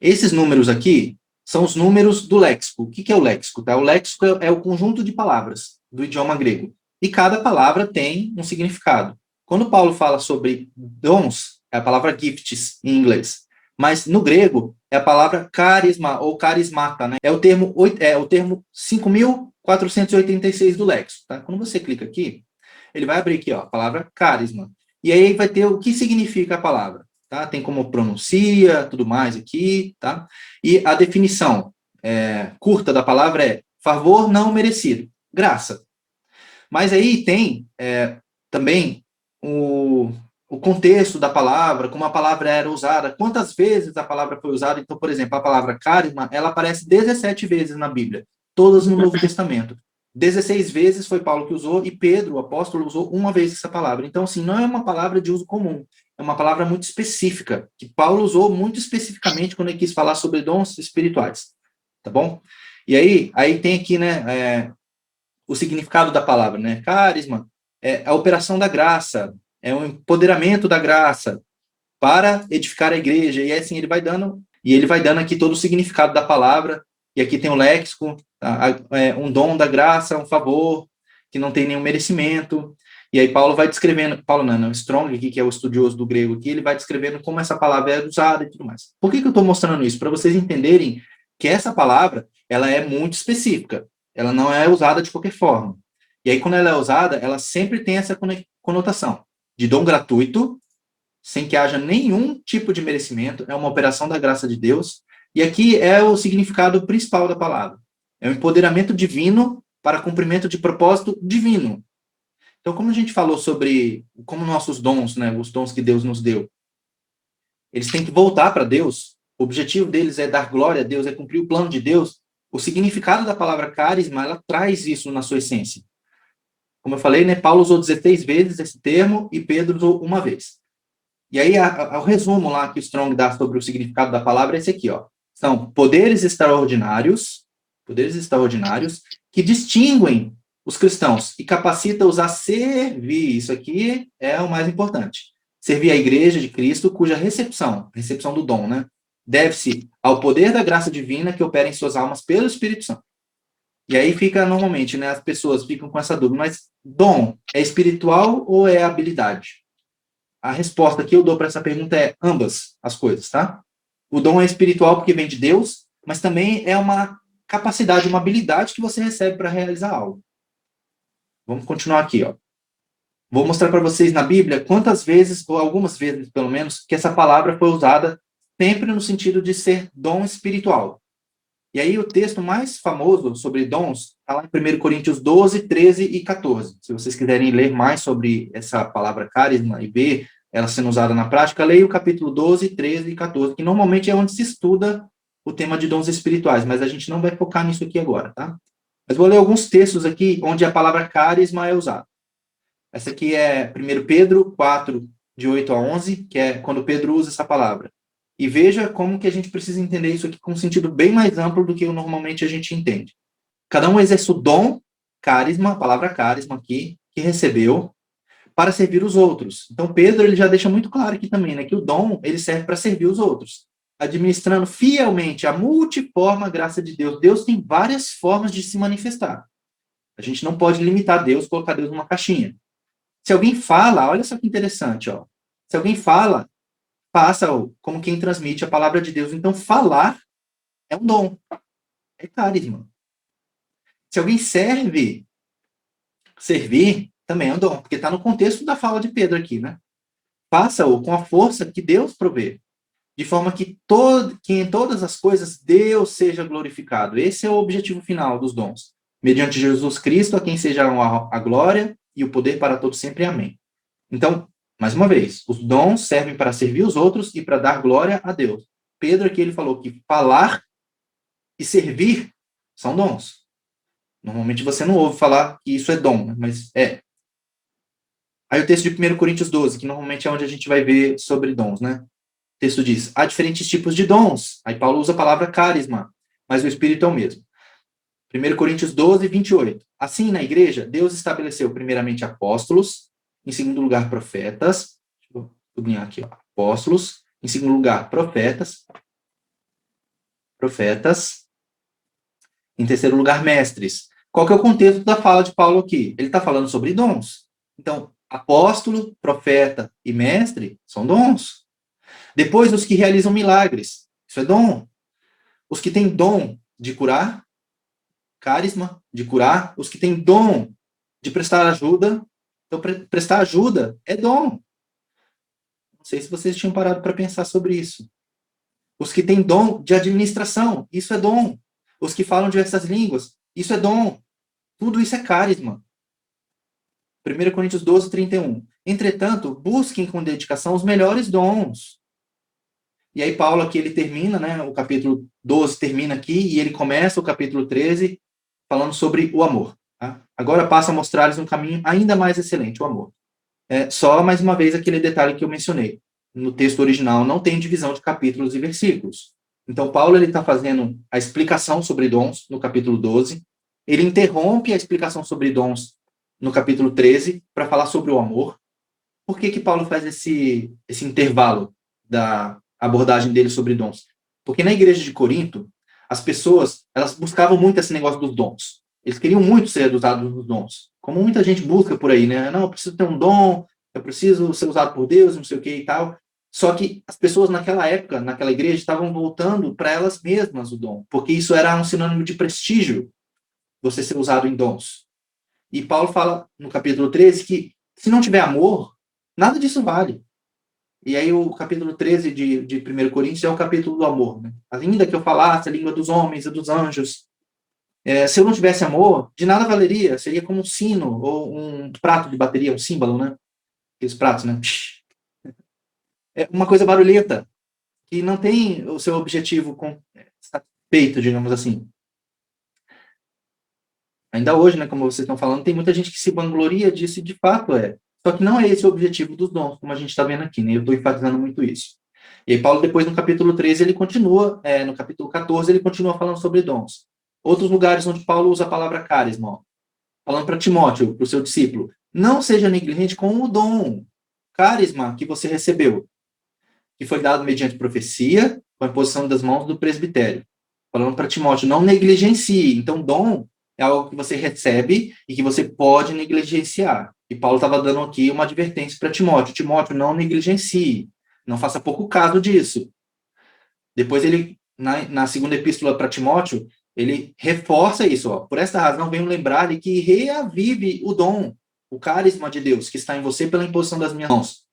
Esses números aqui são os números do léxico. O que é o léxico? Tá? O léxico é o conjunto de palavras do idioma grego. E cada palavra tem um significado. Quando Paulo fala sobre dons, é a palavra gifts em inglês. Mas no grego é a palavra carisma ou carismata, né? É o termo 5.486 do léxico, tá? Quando você clica aqui, ele vai abrir aqui, ó, a palavra carisma. E aí vai ter o que significa a palavra, tá? Tem como pronuncia, tudo mais aqui, tá? E a definição curta da palavra é favor não merecido, graça. Mas aí tem também o contexto da palavra, como a palavra era usada, quantas vezes a palavra foi usada. Então, por exemplo, a palavra carisma, ela aparece 17 vezes na Bíblia, todas no Novo Testamento. 16 vezes foi Paulo que usou, e Pedro, o apóstolo, usou uma vez essa palavra. Então, assim, não é uma palavra de uso comum, é uma palavra muito específica, que Paulo usou muito especificamente quando ele quis falar sobre dons espirituais, tá bom? E aí tem aqui, né, o significado da palavra, né? Carisma é a operação da graça, é o empoderamento da graça para edificar a igreja. E assim ele vai dando aqui todo o significado da palavra. E aqui tem o léxico, um dom da graça, um favor que não tem nenhum merecimento. E aí Paulo vai descrevendo, Paulo não, Strong aqui, que é o estudioso do grego aqui, ele vai descrevendo como essa palavra é usada e tudo mais. Por que eu estou mostrando isso? Para vocês entenderem que essa palavra, ela é muito específica. Ela não é usada de qualquer forma. E aí, quando ela é usada, ela sempre tem essa conotação de dom gratuito, sem que haja nenhum tipo de merecimento, é uma operação da graça de Deus. E aqui é o significado principal da palavra. É o empoderamento divino para cumprimento de propósito divino. Então, como a gente falou sobre como nossos dons, né, os dons que Deus nos deu, eles têm que voltar para Deus, o objetivo deles é dar glória a Deus, é cumprir o plano de Deus. O significado da palavra carisma, ela traz isso na sua essência. Como eu falei, né, Paulo usou 16 vezes esse termo e Pedro usou uma vez. E aí, o resumo lá que o Strong dá sobre o significado da palavra é esse aqui, ó. São poderes extraordinários que distinguem os cristãos e capacita-os a servir. Isso aqui é o mais importante. Servir a igreja de Cristo, cuja recepção do dom, né, deve-se ao poder da graça divina que opera em suas almas pelo Espírito Santo. E aí fica, normalmente, né, as pessoas ficam com essa dúvida, mas dom é espiritual ou é habilidade? A resposta que eu dou para essa pergunta é ambas as coisas, tá? O dom é espiritual porque vem de Deus, mas também é uma capacidade, uma habilidade que você recebe para realizar algo. Vamos continuar aqui, ó. Vou mostrar para vocês na Bíblia quantas vezes, ou algumas vezes pelo menos, que essa palavra foi usada sempre no sentido de ser dom espiritual. E aí o texto mais famoso sobre dons está lá em 1 Coríntios 12, 13 e 14. Se vocês quiserem ler mais sobre essa palavra carisma e ver ela sendo usada na prática, leia o capítulo 12, 13 e 14, que normalmente é onde se estuda o tema de dons espirituais, mas a gente não vai focar nisso aqui agora, tá? Mas vou ler alguns textos aqui onde a palavra carisma é usada. Essa aqui é 1 Pedro 4, de 8 a 11, que é quando Pedro usa essa palavra. E veja como que a gente precisa entender isso aqui com um sentido bem mais amplo do que normalmente a gente entende. Cada um exerce o dom, carisma, a palavra carisma aqui, que recebeu, para servir os outros. Então, Pedro ele já deixa muito claro aqui também, né, que o dom ele serve para servir os outros, administrando fielmente a multiforme graça de Deus. Deus tem várias formas de se manifestar. A gente não pode limitar Deus, colocar Deus numa caixinha. Se alguém fala, olha só que interessante, ó. Se alguém fala, faça-o como quem transmite a palavra de Deus. Então, falar é um dom, é carisma. Se alguém serve, servir também é um dom, porque está no contexto da fala de Pedro aqui, né? Faça-o com a força que Deus provê, de forma que em todas as coisas Deus seja glorificado. Esse é o objetivo final dos dons. Mediante Jesus Cristo, a quem sejam a glória e o poder para todos sempre. Amém. Então, mais uma vez, os dons servem para servir os outros e para dar glória a Deus. Pedro aqui ele falou que falar e servir são dons. Normalmente você não ouve falar que isso é dom, né? Mas é. Aí o texto de 1 Coríntios 12, que normalmente é onde a gente vai ver sobre dons, né? O texto diz, há diferentes tipos de dons. Aí Paulo usa a palavra carisma, mas o Espírito é o mesmo. 1 Coríntios 12, 28. Assim, na igreja, Deus estabeleceu primeiramente apóstolos, em segundo lugar profetas, deixa eu sublinhar aqui, ó, apóstolos, em segundo lugar profetas, em terceiro lugar mestres. Qual que é o contexto da fala de Paulo aqui? Ele está falando sobre dons. Então, apóstolo, profeta e mestre são dons. Depois, os que realizam milagres. Isso é dom. Os que têm dom de curar, carisma de curar. Os que têm dom de prestar ajuda. Então, prestar ajuda é dom. Não sei se vocês tinham parado para pensar sobre isso. Os que têm dom de administração, isso é dom. Os que falam diversas línguas, isso é dom. Tudo isso é carisma. 1 Coríntios 12, 31. Entretanto, busquem com dedicação os melhores dons. E aí Paulo aqui ele termina, né, o capítulo 12 termina aqui, e ele começa o capítulo 13 falando sobre o amor. Tá? Agora passa a mostrar-lhes um caminho ainda mais excelente, o amor. Só, mais uma vez, aquele detalhe que eu mencionei. No texto original não tem divisão de capítulos e versículos. Então, Paulo está fazendo a explicação sobre dons no capítulo 12. Ele interrompe a explicação sobre dons no capítulo 13 para falar sobre o amor. Por que Paulo faz esse intervalo da abordagem dele sobre dons? Porque na igreja de Corinto, as pessoas elas buscavam muito esse negócio dos dons. Eles queriam muito ser usados nos dons. Como muita gente busca por aí, né? Não, eu preciso ter um dom, eu preciso ser usado por Deus, não sei o que e tal. Só que as pessoas naquela época, naquela igreja, estavam voltando para elas mesmas o dom, porque isso era um sinônimo de prestígio, você ser usado em dons. E Paulo fala no capítulo 13 que se não tiver amor, nada disso vale. E aí o capítulo 13 de 1 Coríntios é o capítulo do amor. Né? Ainda que eu falasse a língua dos homens e dos anjos, se eu não tivesse amor, de nada valeria. Seria como um sino ou um prato de bateria, um símbolo, né? Aqueles pratos, né? É uma coisa barulhenta, que não tem o seu objetivo satisfeito, digamos assim. Ainda hoje, né, como vocês estão falando, tem muita gente que se vangloria disso e de fato é. Só que não é esse o objetivo dos dons, como a gente está vendo aqui, né? Eu estou enfatizando muito isso. E aí Paulo, depois, no capítulo 13, ele continua, no capítulo 14, ele continua falando sobre dons. Outros lugares onde Paulo usa a palavra carisma, ó, falando para Timóteo, para o seu discípulo, não seja negligente com o dom, carisma que você recebeu, que foi dado mediante profecia, com a imposição das mãos do presbitério. Falando para Timóteo, não negligencie. Então, dom é algo que você recebe e que você pode negligenciar. E Paulo estava dando aqui uma advertência para Timóteo. Timóteo, não negligencie. Não faça pouco caso disso. Depois ele, na segunda epístola para Timóteo, ele reforça isso. Ó. Por esta razão, venho lembrar-lhe que reavive o dom, o carisma de Deus, que está em você pela imposição das minhas mãos.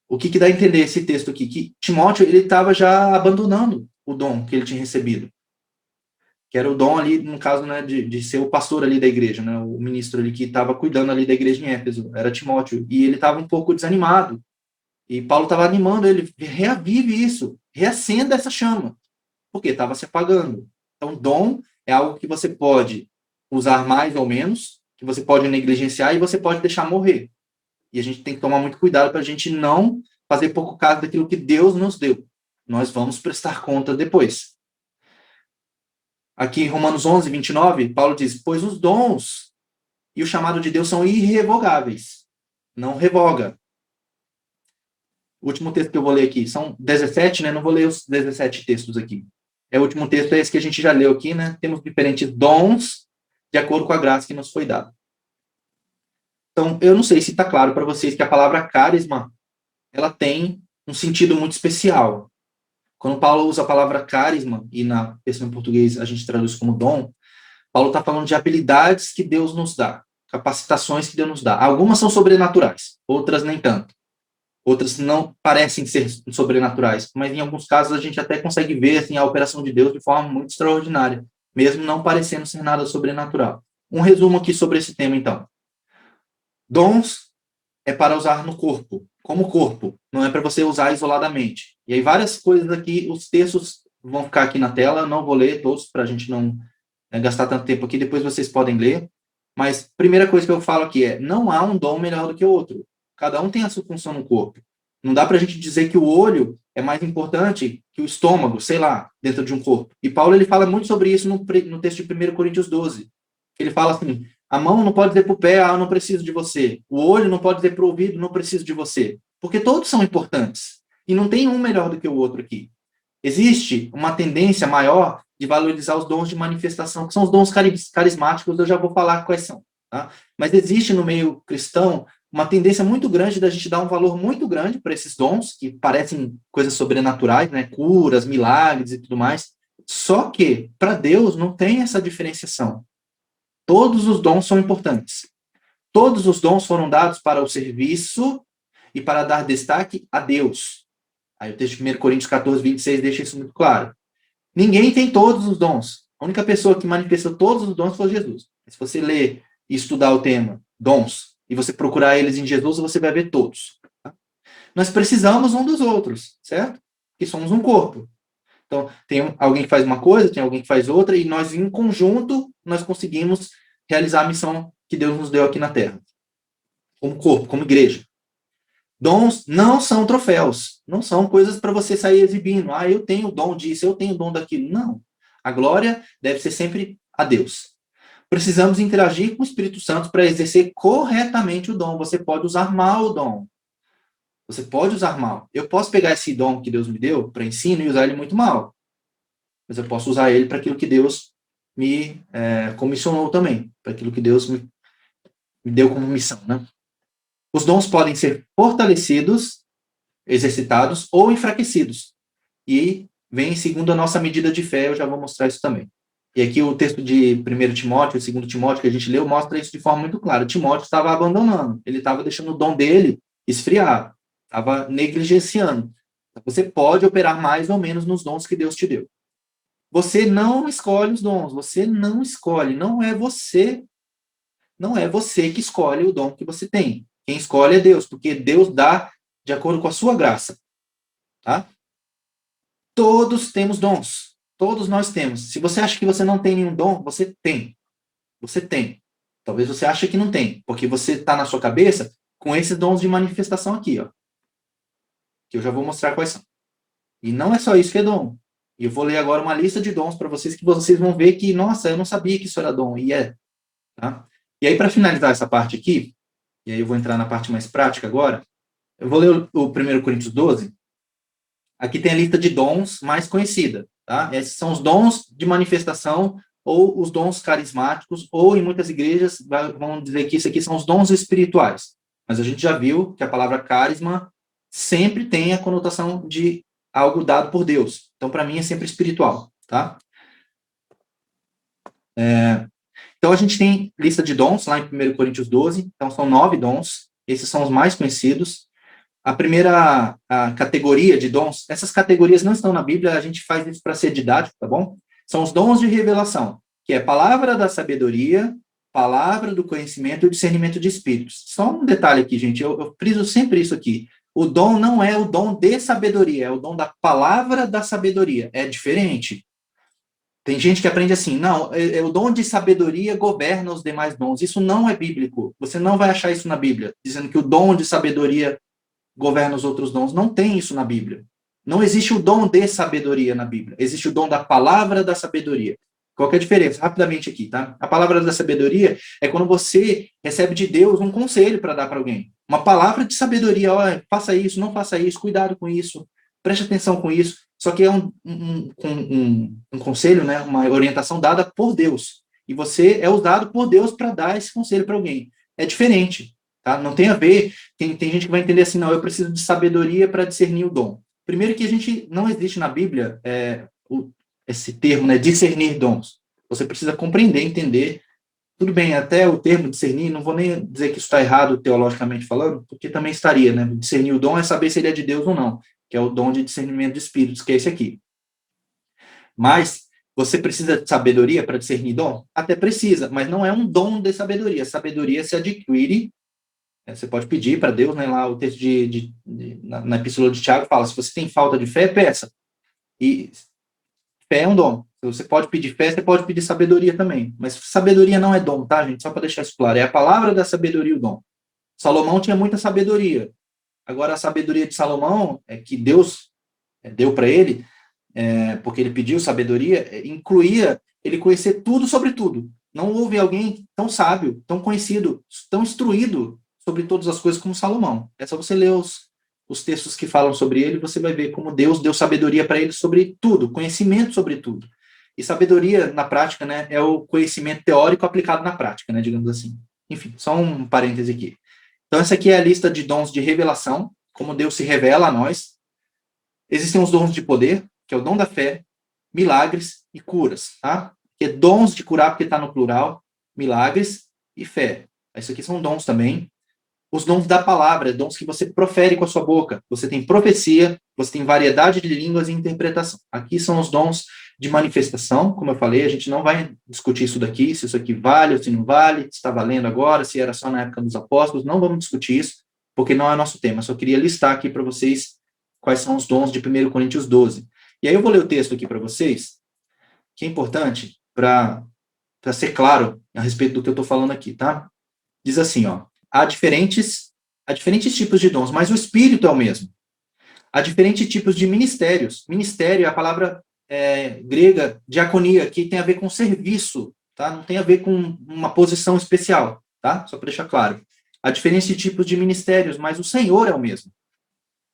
O que dá a entender esse texto aqui? Que Timóteo, ele estava já abandonando o dom que ele tinha recebido. Que era o dom ali, no caso, né, de ser o pastor ali da igreja, né, o ministro ali que estava cuidando ali da igreja em Éfeso, era Timóteo. E ele estava um pouco desanimado. E Paulo estava animando ele, reavive isso, reacenda essa chama. Porque estava se apagando. Então, dom é algo que você pode usar mais ou menos, que você pode negligenciar e você pode deixar morrer. E a gente tem que tomar muito cuidado para a gente não fazer pouco caso daquilo que Deus nos deu. Nós vamos prestar conta depois. Aqui em Romanos 11, 29, Paulo diz, pois os dons e o chamado de Deus são irrevogáveis. Não revoga. O último texto que eu vou ler aqui, são 17, né? Não vou ler os 17 textos aqui. O último texto é esse que a gente já leu aqui, né? Temos diferentes dons de acordo com a graça que nos foi dada. Então, eu não sei se está claro para vocês que a palavra carisma, ela tem um sentido muito especial. Quando Paulo usa a palavra carisma, e na versão em português a gente traduz como dom, Paulo está falando de habilidades que Deus nos dá, capacitações que Deus nos dá. Algumas são sobrenaturais, outras nem tanto. Outras não parecem ser sobrenaturais, mas em alguns casos a gente até consegue ver assim, a operação de Deus de forma muito extraordinária, mesmo não parecendo ser nada sobrenatural. Um resumo aqui sobre esse tema, então. Dons é para usar no corpo, como corpo, não é para você usar isoladamente. E aí várias coisas aqui, os textos vão ficar aqui na tela, não vou ler todos para a gente não gastar tanto tempo aqui, depois vocês podem ler. Mas primeira coisa que eu falo aqui é, não há um dom melhor do que o outro. Cada um tem a sua função no corpo. Não dá para a gente dizer que o olho é mais importante que o estômago, sei lá, dentro de um corpo. E Paulo ele fala muito sobre isso no texto de 1 Coríntios 12. Ele fala assim, a mão não pode dizer para o pé, eu não preciso de você. O olho não pode dizer para o ouvido, não preciso de você. Porque todos são importantes. E não tem um melhor do que o outro aqui. Existe uma tendência maior de valorizar os dons de manifestação, que são os dons carismáticos, eu já vou falar quais são. Tá? Mas existe no meio cristão uma tendência muito grande da gente dar um valor muito grande para esses dons, que parecem coisas sobrenaturais, né? Curas, milagres e tudo mais. Só que, para Deus, não tem essa diferenciação. Todos os dons são importantes. Todos os dons foram dados para o serviço e para dar destaque a Deus. Aí o texto de 1 Coríntios 14, 26 deixa isso muito claro. Ninguém tem todos os dons. A única pessoa que manifestou todos os dons foi Jesus. Se você ler e estudar o tema dons e você procurar eles em Jesus, você vai ver todos. Tá? Nós precisamos um dos outros, certo? Porque somos um corpo. Então, tem alguém que faz uma coisa, tem alguém que faz outra, e nós, em conjunto, nós conseguimos realizar a missão que Deus nos deu aqui na Terra. Como corpo, como igreja. Dons não são troféus, não são coisas para você sair exibindo. Ah, eu tenho o dom disso, eu tenho o dom daquilo. Não. A glória deve ser sempre a Deus. Precisamos interagir com o Espírito Santo para exercer corretamente o dom. Você pode usar mal o dom. Você pode usar mal. Eu posso pegar esse dom que Deus me deu para ensino e usar ele muito mal. Mas eu posso usar ele para aquilo que Deus me comissionou também. Para aquilo que Deus me deu como missão, né? Os dons podem ser fortalecidos, exercitados ou enfraquecidos. E vem segundo a nossa medida de fé, eu já vou mostrar isso também. E aqui o texto de 1 Timóteo, 2 Timóteo, que a gente leu, mostra isso de forma muito clara. Timóteo estava abandonando, ele estava deixando o dom dele esfriar, estava negligenciando. Você pode operar mais ou menos nos dons que Deus te deu. Você não escolhe os dons, você não escolhe, não é você que escolhe o dom que você tem. Quem escolhe é Deus, porque Deus dá de acordo com a sua graça. Tá? Todos temos dons. Todos nós temos. Se você acha que você não tem nenhum dom, você tem. Você tem. Talvez você ache que não tem, porque você está na sua cabeça com esses dons de manifestação aqui, ó. Que eu já vou mostrar quais são. E não é só isso que é dom. E eu vou ler agora uma lista de dons para vocês, que vocês vão ver que, nossa, eu não sabia que isso era dom. E é. Tá? E aí, para finalizar essa parte aqui, e aí eu vou entrar na parte mais prática agora, eu vou ler o 1 Coríntios 12. Aqui tem a lista de dons mais conhecida. Tá? Esses são os dons de manifestação ou os dons carismáticos, ou em muitas igrejas vão dizer que isso aqui são os dons espirituais. Mas a gente já viu que a palavra carisma sempre tem a conotação de algo dado por Deus. Então, para mim, é sempre espiritual. Tá? Então, a gente tem lista de dons lá em 1 Coríntios 12. Então, são 9 dons. Esses são os mais conhecidos. A primeira categoria de dons, essas categorias não estão na Bíblia, a gente faz isso para ser didático, tá bom? São os dons de revelação, que é palavra da sabedoria, palavra do conhecimento e discernimento de espíritos. Só um detalhe aqui, gente, eu friso sempre isso aqui. O dom não é o dom de sabedoria, é o dom da palavra da sabedoria. É diferente. Tem gente que aprende assim, não, o dom de sabedoria governa os demais dons. Isso não é bíblico. Você não vai achar isso na Bíblia, dizendo que o dom de sabedoria governa os outros dons. Não tem isso na Bíblia. Não existe o dom de sabedoria na Bíblia. Existe o dom da palavra da sabedoria. Qual que é a diferença? Rapidamente aqui, tá? A palavra da sabedoria é quando você recebe de Deus um conselho para dar para alguém. Uma palavra de sabedoria, olha, faça isso, não faça isso, cuidado com isso, preste atenção com isso. Só que é um conselho, né? Uma orientação dada por Deus. E você é usado por Deus para dar esse conselho para alguém. É diferente. Tá? Não tem a ver, tem gente que vai entender assim, não, eu preciso de sabedoria para discernir o dom. Primeiro que a gente, não existe na Bíblia esse termo, né, discernir dons. Você precisa compreender, entender. Tudo bem, até o termo discernir, não vou nem dizer que isso está errado teologicamente falando, porque também estaria, né? Discernir o dom é saber se ele é de Deus ou não, que é o dom de discernimento de espíritos, que é esse aqui. Mas você precisa de sabedoria para discernir dom? Até precisa, mas não é um dom de sabedoria. Sabedoria se adquire. Você pode pedir para Deus, né? Lá o texto na Epístola de Tiago fala: se você tem falta de fé, peça. E fé é um dom. Se você pode pedir fé, você pode pedir sabedoria também. Mas sabedoria não é dom, tá, gente? Só para deixar isso claro. É a palavra da sabedoria o dom. Salomão tinha muita sabedoria. Agora, a sabedoria de Salomão, que Deus deu para ele, porque ele pediu sabedoria, incluía ele conhecer tudo sobre tudo. Não houve alguém tão sábio, tão conhecido, tão instruído sobre todas as coisas como Salomão. É só você ler os textos que falam sobre ele, você vai ver como Deus deu sabedoria para ele sobre tudo, conhecimento sobre tudo. E sabedoria, na prática, né, é o conhecimento teórico aplicado na prática, né, digamos assim. Enfim, só um parêntese aqui. Então, essa aqui é a lista de dons de revelação, como Deus se revela a nós. Existem os dons de poder, que é o dom da fé, milagres e curas, tá? Que é dons de curar, porque está no plural, milagres e fé. Isso aqui são dons também. Os dons da palavra, dons que você profere com a sua boca. Você tem profecia, você tem variedade de línguas e interpretação. Aqui são os dons de manifestação, como eu falei, a gente não vai discutir isso daqui, se isso aqui vale ou se não vale, se está valendo agora, se era só na época dos apóstolos, não vamos discutir isso, porque não é nosso tema, só queria listar aqui para vocês quais são os dons de 1 Coríntios 12. E aí eu vou ler o texto aqui para vocês, que é importante para ser claro a respeito do que eu estou falando aqui, tá? Diz assim, ó, há diferentes tipos de dons, mas o Espírito é o mesmo. Há diferentes tipos de ministérios. Ministério é a palavra grega, diaconia, que tem a ver com serviço, tá? Não tem a ver com uma posição especial, tá? Só para deixar claro. Há diferentes tipos de ministérios, mas o Senhor é o mesmo.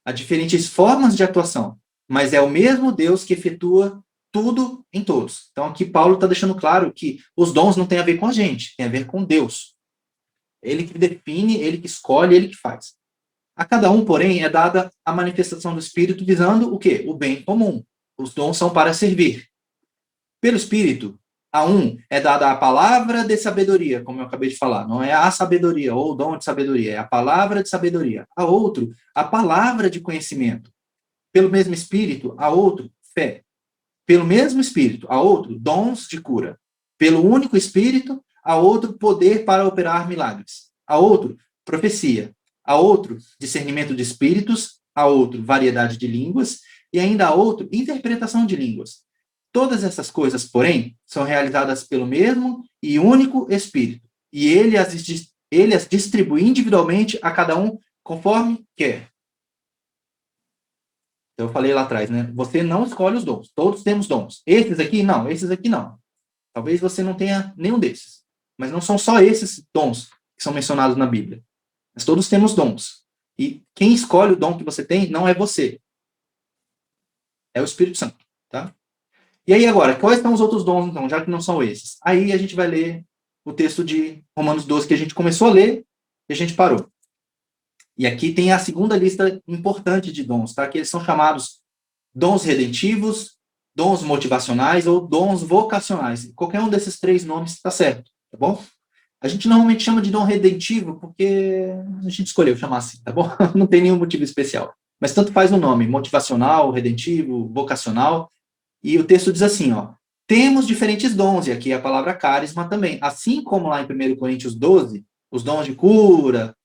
Há diferentes formas de atuação, mas é o mesmo Deus que efetua tudo em todos. Então, aqui Paulo está deixando claro que os dons não têm a ver com a gente, tem a ver com Deus. Ele que define, ele que escolhe, ele que faz. A cada um, porém, é dada a manifestação do Espírito visando o quê? O bem comum. Os dons são para servir. Pelo Espírito, a um é dada a palavra de sabedoria, como eu acabei de falar. Não é a sabedoria ou o dom de sabedoria, é a palavra de sabedoria. A outro, a palavra de conhecimento. Pelo mesmo Espírito, a outro, fé. Pelo mesmo Espírito, a outro, dons de cura. Pelo único Espírito, a outro, poder para operar milagres. A outro, profecia. A outro, discernimento de espíritos. A outro, variedade de línguas. E ainda a outro, interpretação de línguas. Todas essas coisas, porém, são realizadas pelo mesmo e único Espírito. E ele as distribui individualmente a cada um conforme quer. Eu falei lá atrás, né? Você não escolhe os dons. Todos temos dons. Esses aqui, não. Esses aqui, não. Talvez você não tenha nenhum desses. Mas não são só esses dons que são mencionados na Bíblia. Mas todos temos dons. E quem escolhe o dom que você tem não é você. É o Espírito Santo, tá? E aí agora, quais são os outros dons, então, já que não são esses? Aí a gente vai ler o texto de Romanos 12 que a gente começou a ler e a gente parou. E aqui tem a segunda lista importante de dons, tá? Que eles são chamados dons redentivos, dons motivacionais ou dons vocacionais. Qualquer um desses três nomes está certo, tá bom? A gente normalmente chama de dom redentivo porque a gente escolheu chamar assim, tá bom? Não tem nenhum motivo especial. Mas tanto faz o nome, motivacional, redentivo, vocacional. E o texto diz assim, ó, temos diferentes dons, e aqui é a palavra carisma também. Assim como lá em 1 Coríntios 12, os dons de cura,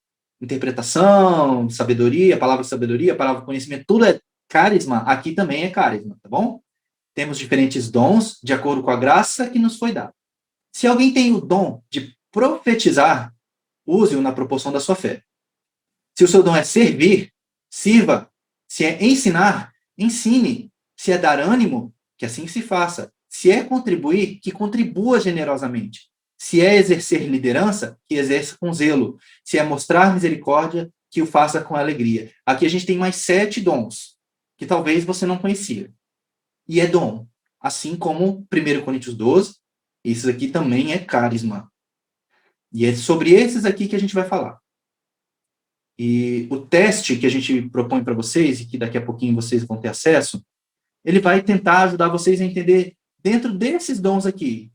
interpretação, sabedoria, a palavra conhecimento, tudo é carisma, aqui também é carisma, tá bom? Temos diferentes dons de acordo com a graça que nos foi dada. Se alguém tem o dom de profetizar, use-o na proporção da sua fé. Se o seu dom é servir, sirva. Se é ensinar, ensine. Se é dar ânimo, que assim se faça. Se é contribuir, que contribua generosamente. Se é exercer liderança, que exerça com zelo. Se é mostrar misericórdia, que o faça com alegria. Aqui a gente tem mais 7 dons, que talvez você não conhecia. E é dom. Assim como 1 Coríntios 12, isso aqui também é carisma. E é sobre esses aqui que a gente vai falar. E o teste que a gente propõe para vocês, e que daqui a pouquinho vocês vão ter acesso, ele vai tentar ajudar vocês a entender, dentro desses dons aqui,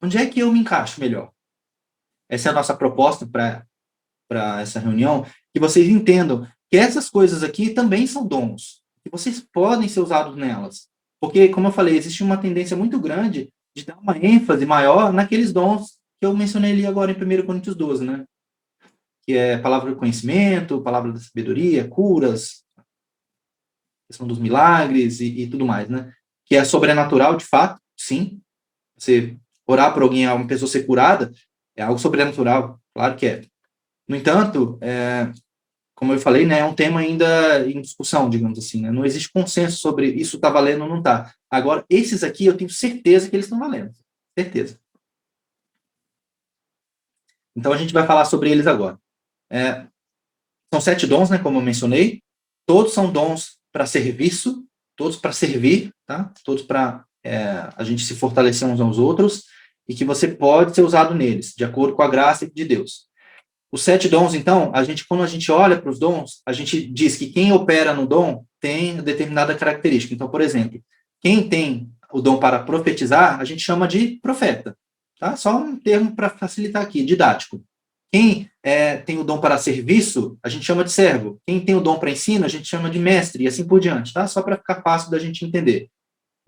onde é que eu me encaixo melhor. Essa é a nossa proposta para essa reunião, que vocês entendam que essas coisas aqui também são dons, que vocês podem ser usados nelas. Porque, como eu falei, existe uma tendência muito grande de dar uma ênfase maior naqueles dons que eu mencionei ali agora em 1 Coríntios 12, né? Que é palavra do conhecimento, palavra da sabedoria, curas, questão dos milagres e tudo mais, né? Que é sobrenatural, de fato, sim. Você orar por alguém, uma pessoa ser curada, é algo sobrenatural, claro que é. No entanto, como eu falei, né, é um tema ainda em discussão, digamos assim, né? Não existe consenso sobre isso está valendo ou não está. Agora, esses aqui eu tenho certeza que eles estão valendo, certeza. Então a gente vai falar sobre eles agora. São 7 dons, né, como eu mencionei. Todos são dons para serviço, todos para servir, tá? Todos para a gente se fortalecer uns aos outros e que você pode ser usado neles, de acordo com a graça de Deus. Os 7 dons, então, quando a gente olha para os dons, a gente diz que quem opera no dom tem determinada característica. Então, por exemplo, quem tem o dom para profetizar, a gente chama de profeta. Tá? Só um termo para facilitar aqui, didático. Quem tem o dom para serviço, a gente chama de servo. Quem tem o dom para ensino, a gente chama de mestre, e assim por diante. Tá? Só para ficar fácil da gente entender.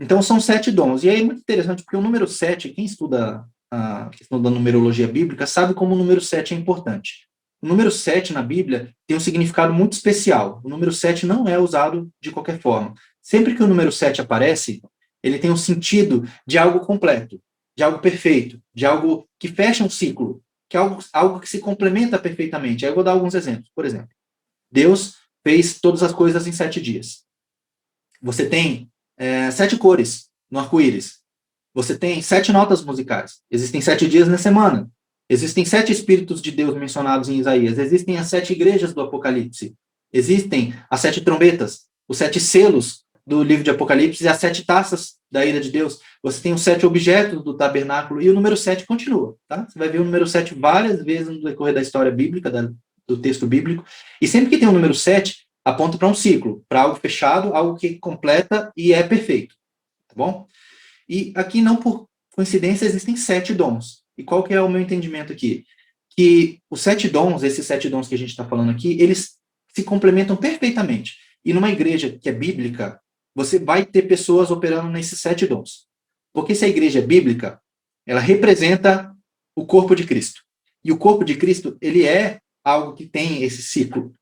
Então, são 7 dons. E aí é muito interessante, porque o número 7, quem estuda a questão da numerologia bíblica, sabe como o número 7 é importante. O número 7 na Bíblia tem um significado muito especial. O número 7 não é usado de qualquer forma. Sempre que o número 7 aparece, ele tem um sentido de algo completo, de algo perfeito, de algo que fecha um ciclo, que é algo que se complementa perfeitamente. Aí eu vou dar alguns exemplos. Por exemplo, Deus fez todas as coisas em 7 dias. Você tem 7 cores no arco-íris. Você tem 7 notas musicais. Existem 7 dias na semana. Existem 7 espíritos de Deus mencionados em Isaías. Existem as 7 igrejas do Apocalipse. Existem as 7 trombetas, os 7 selos do livro de Apocalipse e as 7 taças da ira de Deus. Você tem os 7 objetos do tabernáculo e o número 7 continua. Tá? Você vai ver o número 7 várias vezes no decorrer da história bíblica, do texto bíblico. E sempre que tem o número 7, aponta para um ciclo, para algo fechado, algo que completa e é perfeito. Tá bom? E aqui, não por coincidência, existem 7 dons. E qual que é o meu entendimento aqui? Que os 7 dons, esses 7 dons que a gente está falando aqui, eles se complementam perfeitamente. E numa igreja que é bíblica, você vai ter pessoas operando nesses 7 dons. Porque se a igreja é bíblica, ela representa o corpo de Cristo. E o corpo de Cristo, ele é algo que tem esse ciclo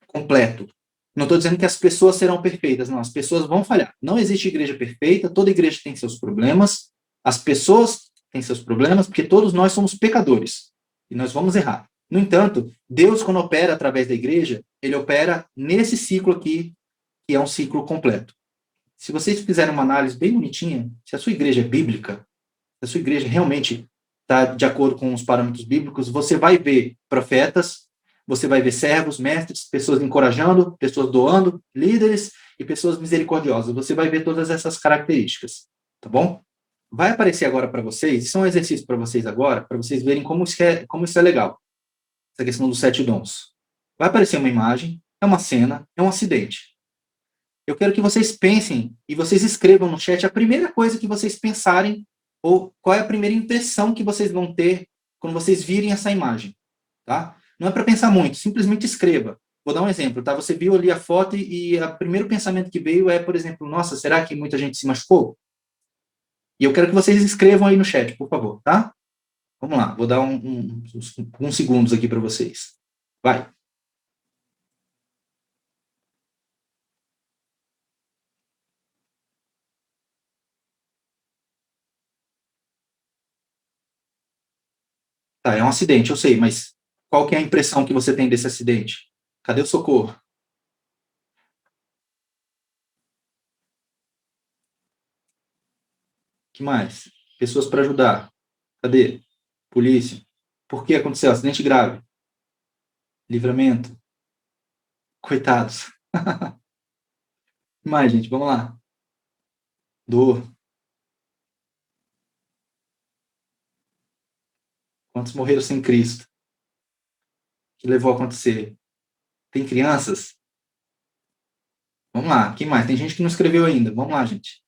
completo. Não estou dizendo que as pessoas serão perfeitas, não. As pessoas vão falhar. Não existe igreja perfeita, toda igreja tem seus problemas, as pessoas têm seus problemas, porque todos nós somos pecadores e nós vamos errar. No entanto, Deus, quando opera através da igreja, ele opera nesse ciclo aqui, que é um ciclo completo. Se vocês fizerem uma análise bem bonitinha, se a sua igreja é bíblica, se a sua igreja realmente está de acordo com os parâmetros bíblicos, você vai ver profetas, você vai ver servos, mestres, pessoas encorajando, pessoas doando, líderes e pessoas misericordiosas. Você vai ver todas essas características, tá bom? Vai aparecer agora para vocês, isso é um exercício para vocês agora, para vocês verem como isso é legal, essa questão dos 7 dons. Vai aparecer uma imagem, é uma cena, é um acidente. Eu quero que vocês pensem e vocês escrevam no chat a primeira coisa que vocês pensarem ou qual é a primeira impressão que vocês vão ter quando vocês virem essa imagem, tá? Não é para pensar muito, simplesmente escreva. Vou dar um exemplo, tá? Você viu ali a foto e o primeiro pensamento que veio é, por exemplo, nossa, será que muita gente se machucou? E eu quero que vocês escrevam aí no chat, por favor, tá? Vamos lá, vou dar uns segundos aqui para vocês. Vai. Tá, é um acidente, eu sei, mas qual que é a impressão que você tem desse acidente? Cadê o socorro? Que mais? Pessoas para ajudar. Cadê? Polícia. Por que aconteceu? Acidente grave. Livramento. Coitados. Que mais, gente? Vamos lá. Dor. Quantos morreram sem Cristo? O que levou a acontecer? Tem crianças? Vamos lá. Quem mais? Tem gente que não escreveu ainda. Vamos lá, gente.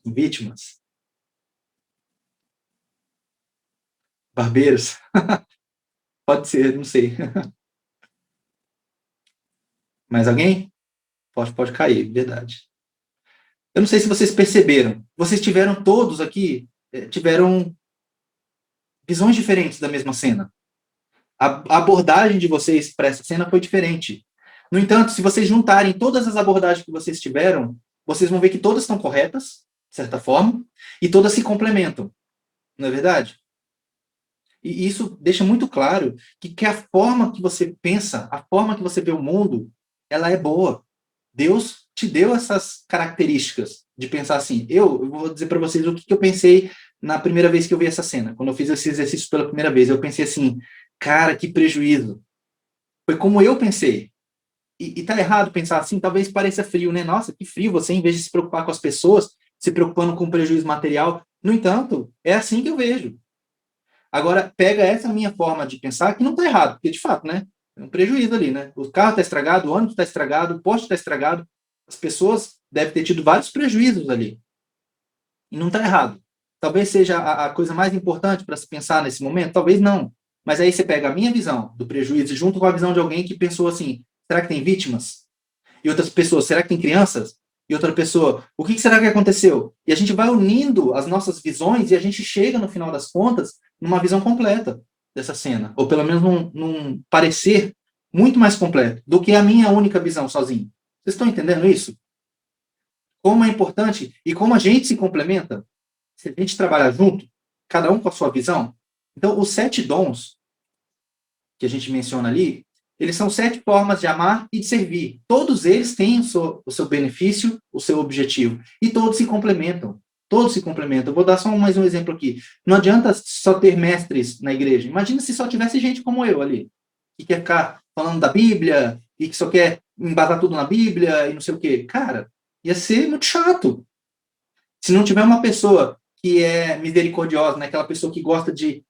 Vítimas. Barbeiros. Pode ser, não sei. Mais alguém? Pode cair, verdade. Eu não sei se vocês perceberam. Vocês tiveram todos aqui, tiveram visões diferentes da mesma cena. A abordagem de vocês para essa cena foi diferente. No entanto, se vocês juntarem todas as abordagens que vocês tiveram, vocês vão ver que todas estão corretas, de certa forma, e todas se complementam. Não é verdade? E isso deixa muito claro que a forma que você pensa, a forma que você vê o mundo, ela é boa. Deus te deu essas características de pensar assim. Eu vou dizer para vocês o que eu pensei na primeira vez que eu vi essa cena. Quando eu fiz esse exercício pela primeira vez, eu pensei assim, cara, que prejuízo. Foi como eu pensei. E tá errado pensar assim, talvez pareça frio, né? Nossa, que frio, você em vez de se preocupar com as pessoas, se preocupando com o prejuízo material. No entanto, é assim que eu vejo. Agora, pega essa minha forma de pensar, que não tá errado, porque de fato, né? É um prejuízo ali, né? O carro tá estragado, o ônibus tá estragado, o poste tá estragado, as pessoas devem ter tido vários prejuízos ali. E não tá errado. Talvez seja a coisa mais importante para se pensar nesse momento, talvez não. Mas aí você pega a minha visão do prejuízo junto com a visão de alguém que pensou assim: será que tem vítimas? E outras pessoas, será que tem crianças? E outra pessoa, o que será que aconteceu? E a gente vai unindo as nossas visões e a gente chega, no final das contas, numa visão completa dessa cena. Ou pelo menos num parecer muito mais completo do que a minha única visão sozinho. Vocês estão entendendo isso? Como é importante e como a gente se complementa, se a gente trabalhar junto, cada um com a sua visão. Então, os 7 dons que a gente menciona ali, eles são 7 formas de amar e de servir. Todos eles têm o seu benefício, o seu objetivo. E todos se complementam. Todos se complementam. Eu vou dar só mais um exemplo aqui. Não adianta só ter mestres na igreja. Imagina se só tivesse gente como eu ali, que quer ficar falando da Bíblia e que só quer embasar tudo na Bíblia e não sei o quê. Cara, ia ser muito chato. Se não tiver uma pessoa que é misericordiosa, né? Aquela pessoa que gosta de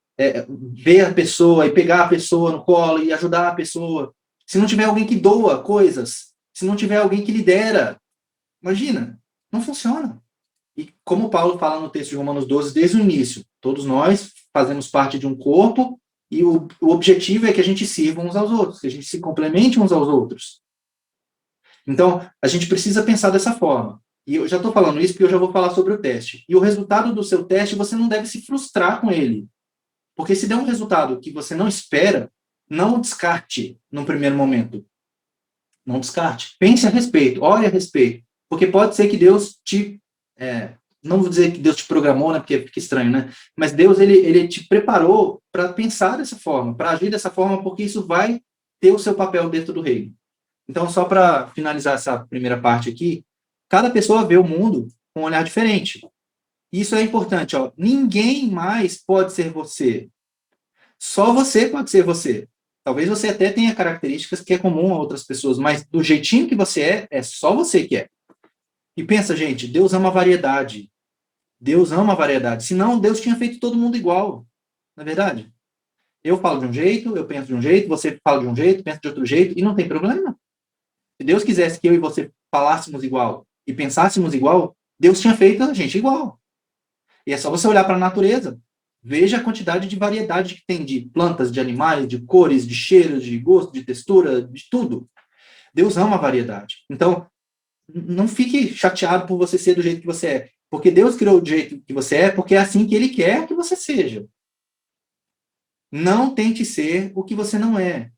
ver a pessoa e pegar a pessoa no colo e ajudar a pessoa, se não tiver alguém que doa coisas, se não tiver alguém que lidera, imagina, não funciona. E como Paulo fala no texto de Romanos 12, desde o início, todos nós fazemos parte de um corpo e o objetivo é que a gente sirva uns aos outros, que a gente se complemente uns aos outros. Então, a gente precisa pensar dessa forma. E eu já estou falando isso porque eu já vou falar sobre o teste. E o resultado do seu teste, você não deve se frustrar com ele. Porque se der um resultado que você não espera, não descarte no primeiro momento. Não descarte. Pense a respeito, olhe a respeito. Porque pode ser que Deus te... não vou dizer que Deus te programou, né, porque fica estranho, né? Mas Deus, ele te preparou para pensar dessa forma, para agir dessa forma, porque isso vai ter o seu papel dentro do reino. Então, só para finalizar essa primeira parte aqui, cada pessoa vê o mundo com um olhar diferente. Isso é importante, ó. Ninguém mais pode ser você. Só você pode ser você. Talvez você até tenha características que é comum a outras pessoas, mas do jeitinho que você é só você que é. E pensa, gente, Deus ama a variedade. Deus ama a variedade. Senão, Deus tinha feito todo mundo igual. Não é verdade? Eu falo de um jeito, eu penso de um jeito, você fala de um jeito, pensa de outro jeito, e não tem problema. Se Deus quisesse que eu e você falássemos igual e pensássemos igual, Deus tinha feito a gente igual. E é só você olhar para a natureza. Veja a quantidade de variedade que tem de plantas, de animais, de cores, de cheiros, de gosto, de textura, de tudo. Deus ama a variedade. Então, não fique chateado por você ser do jeito que você é. Porque Deus criou do jeito que você é, porque é assim que Ele quer que você seja. Não tente ser o que você não é.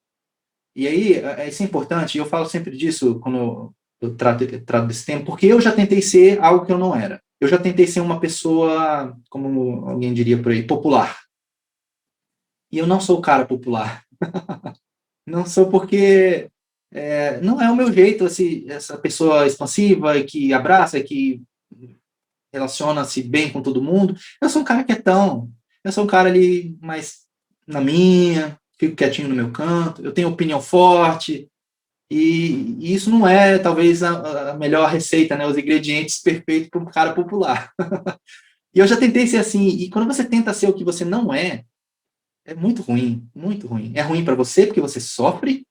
E aí, isso é importante, e eu falo sempre disso quando eu trato desse tema, porque eu já tentei ser algo que eu não era. Eu já tentei ser uma pessoa, como alguém diria por aí, popular. E eu não sou o cara popular. Não sou porque não é o meu jeito, essa pessoa expansiva, que abraça, que relaciona-se bem com todo mundo. Eu sou um cara quietão. Eu sou um cara ali mais na minha, fico quietinho no meu canto, eu tenho opinião forte, e isso não é, talvez, a melhor receita, né? Os ingredientes perfeitos para um cara popular. E eu já tentei ser assim, e quando você tenta ser o que você não é muito ruim, muito ruim. É ruim para você, porque você sofre,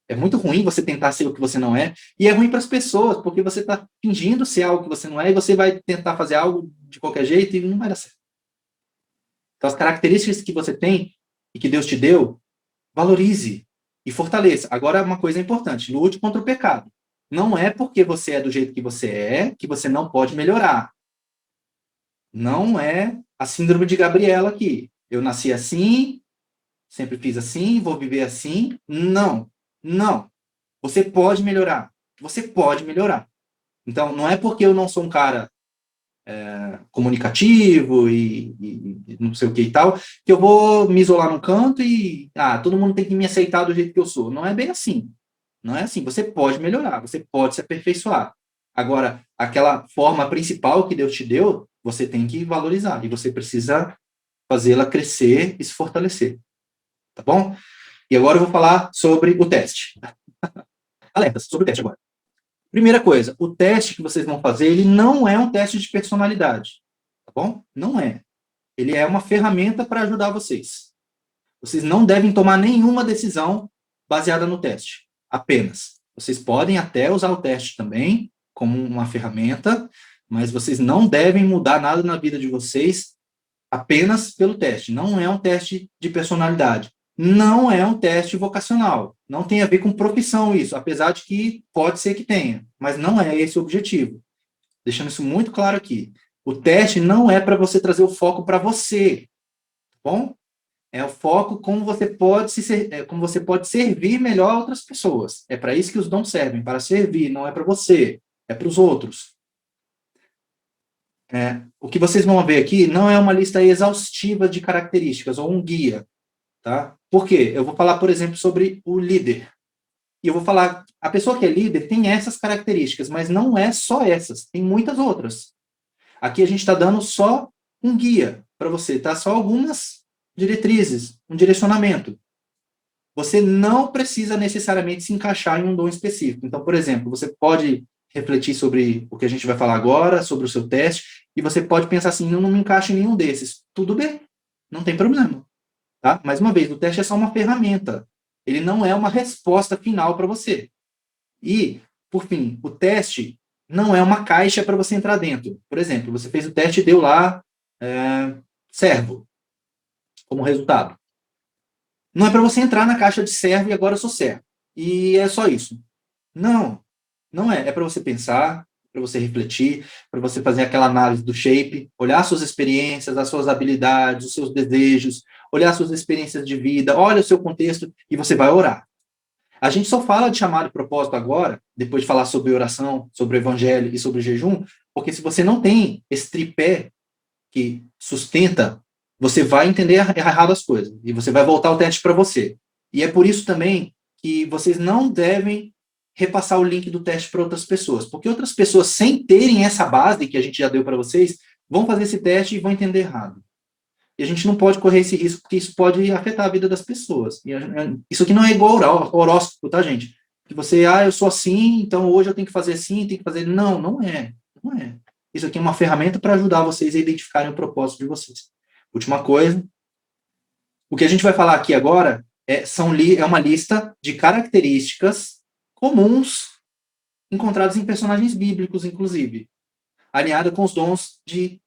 é muito ruim você tentar ser o que você não é, e é ruim para as pessoas, porque você está fingindo ser algo que você não é, e você vai tentar fazer algo de qualquer jeito e não vai dar certo. Então, as características que você tem e que Deus te deu, valorize e fortaleça. Agora, uma coisa importante, lute contra o pecado. Não é porque você é do jeito que você não pode melhorar. Não é a síndrome de Gabriela aqui. Eu nasci assim, sempre fiz assim, vou viver assim. Não, não. Você pode melhorar. Você pode melhorar. Então, não é porque eu não sou um cara comunicativo e não sei o que e tal, que eu vou me isolar num canto e todo mundo tem que me aceitar do jeito que eu sou. Não é bem assim. Não é assim. Você pode melhorar, você pode se aperfeiçoar. Agora, aquela forma principal que Deus te deu, você tem que valorizar e você precisa fazê-la crescer e se fortalecer. Tá bom? E agora eu vou falar sobre o teste. Alerta, sobre o teste agora. Primeira coisa, o teste que vocês vão fazer, ele não é um teste de personalidade, tá bom? Não é. Ele é uma ferramenta para ajudar vocês. Vocês não devem tomar nenhuma decisão baseada no teste, apenas. Vocês podem até usar o teste também como uma ferramenta, mas vocês não devem mudar nada na vida de vocês apenas pelo teste. Não é um teste de personalidade. Não é um teste vocacional. Não tem a ver com profissão isso, apesar de que pode ser que tenha, mas não é esse o objetivo. deixando isso muito claro aqui. O teste não é para você trazer o foco para você, tá bom? É o foco como você pode como você pode servir melhor a outras pessoas. É para isso que os dons servem, para servir, não é para você, é para os outros. O que vocês vão ver aqui não é uma lista exaustiva de características ou um guia, tá? Por quê? Eu vou falar, por exemplo, sobre o líder. E eu vou falar, a pessoa que é líder tem essas características, mas não é só essas, tem muitas outras. Aqui a gente está dando só um guia para você, tá? Só algumas diretrizes, um direcionamento. Você não precisa necessariamente se encaixar em um dom específico. Então, por exemplo, você pode refletir sobre o que a gente vai falar agora, sobre o seu teste, e você pode pensar assim, eu não me encaixo em nenhum desses. Tudo bem, não tem problema. Tá? Mais uma vez, o teste é só uma ferramenta. Ele não é uma resposta final para você. E, por fim, o teste não é uma caixa para você entrar dentro. Por exemplo, você fez o teste e deu lá servo como resultado. Não é para você entrar na caixa de servo e agora eu sou servo. E é só isso. Não, não é. É para você pensar, para você refletir, para você fazer aquela análise do shape, olhar suas experiências, as suas habilidades, os seus desejos, olhar suas experiências de vida, olha o seu contexto e você vai orar. A gente só fala de chamado e propósito agora, depois de falar sobre oração, sobre o evangelho e sobre o jejum, porque se você não tem esse tripé que sustenta, você vai entender errado as coisas e você vai voltar o teste para você. E é por isso também que vocês não devem repassar o link do teste para outras pessoas, porque outras pessoas, sem terem essa base que a gente já deu para vocês, vão fazer esse teste e vão entender errado. E a gente não pode correr esse risco, porque isso pode afetar a vida das pessoas. E isso aqui não é igual ao horóscopo, tá, gente? Que você, eu sou assim, então hoje eu tenho que fazer assim, tenho que fazer. Não, não é. Não é. Isso aqui é uma ferramenta para ajudar vocês a identificarem o propósito de vocês. Última coisa. O que a gente vai falar aqui agora é uma lista de características comuns encontradas em personagens bíblicos, inclusive, alinhada com os dons de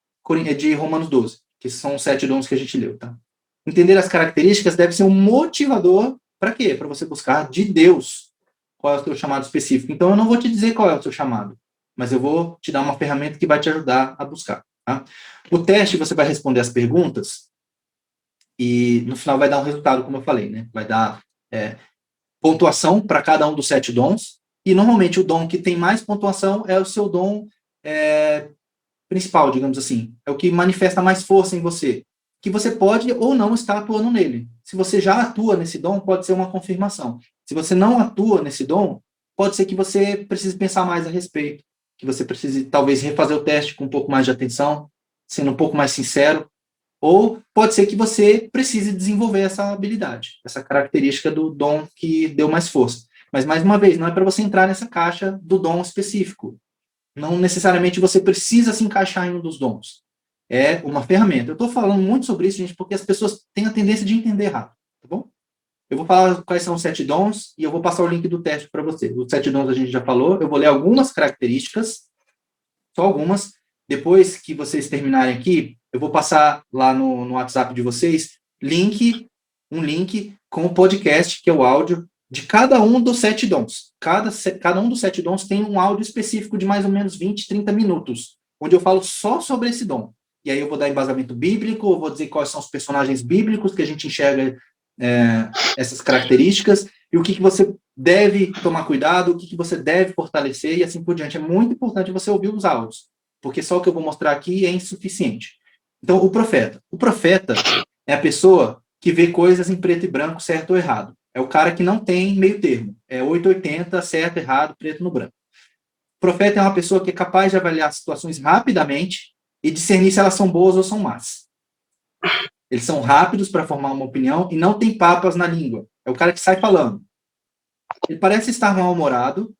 Romanos 12, que são os 7 dons que a gente leu, tá? Entender as características deve ser um motivador para quê? Para você buscar de Deus qual é o seu chamado específico. Então, eu não vou te dizer qual é o seu chamado, mas eu vou te dar uma ferramenta que vai te ajudar a buscar, tá? O teste, você vai responder as perguntas e no final vai dar um resultado, como eu falei, né? Vai dar pontuação para cada um dos 7 dons, e normalmente o dom que tem mais pontuação é o seu dom principal, digamos assim. É o que manifesta mais força em você, que você pode ou não estar atuando nele. Se você já atua nesse dom, pode ser uma confirmação. Se você não atua nesse dom, pode ser que você precise pensar mais a respeito, que você precise talvez refazer o teste com um pouco mais de atenção, sendo um pouco mais sincero, ou pode ser que você precise desenvolver essa habilidade, essa característica do dom que deu mais força. Mas, mais uma vez, não é para você entrar nessa caixa do dom específico. Não necessariamente você precisa se encaixar em um dos dons. É uma ferramenta. Eu estou falando muito sobre isso, gente, porque as pessoas têm a tendência de entender errado, tá bom? Eu vou falar quais são os 7 dons e eu vou passar o link do teste para você. Os 7 dons a gente já falou, eu vou ler algumas características, só algumas. Depois que vocês terminarem aqui, eu vou passar lá no WhatsApp de vocês um link com o podcast, que é o áudio de cada um dos 7 dons. Cada um dos 7 dons tem um áudio específico de mais ou menos 20, 30 minutos, onde eu falo só sobre esse dom. E aí eu vou dar embasamento bíblico, eu vou dizer quais são os personagens bíblicos que a gente enxerga essas características, e o que você deve tomar cuidado, o que você deve fortalecer, e assim por diante. É muito importante você ouvir os áudios, porque só o que eu vou mostrar aqui é insuficiente. Então, o profeta. O profeta é a pessoa que vê coisas em preto e branco, certo ou errado. É o cara que não tem meio termo. É 880, certo, errado, preto no branco. O profeta é uma pessoa que é capaz de avaliar situações rapidamente e discernir se elas são boas ou são más. Eles são rápidos para formar uma opinião e não tem papas na língua. É o cara que sai falando. Ele parece estar mal-humorado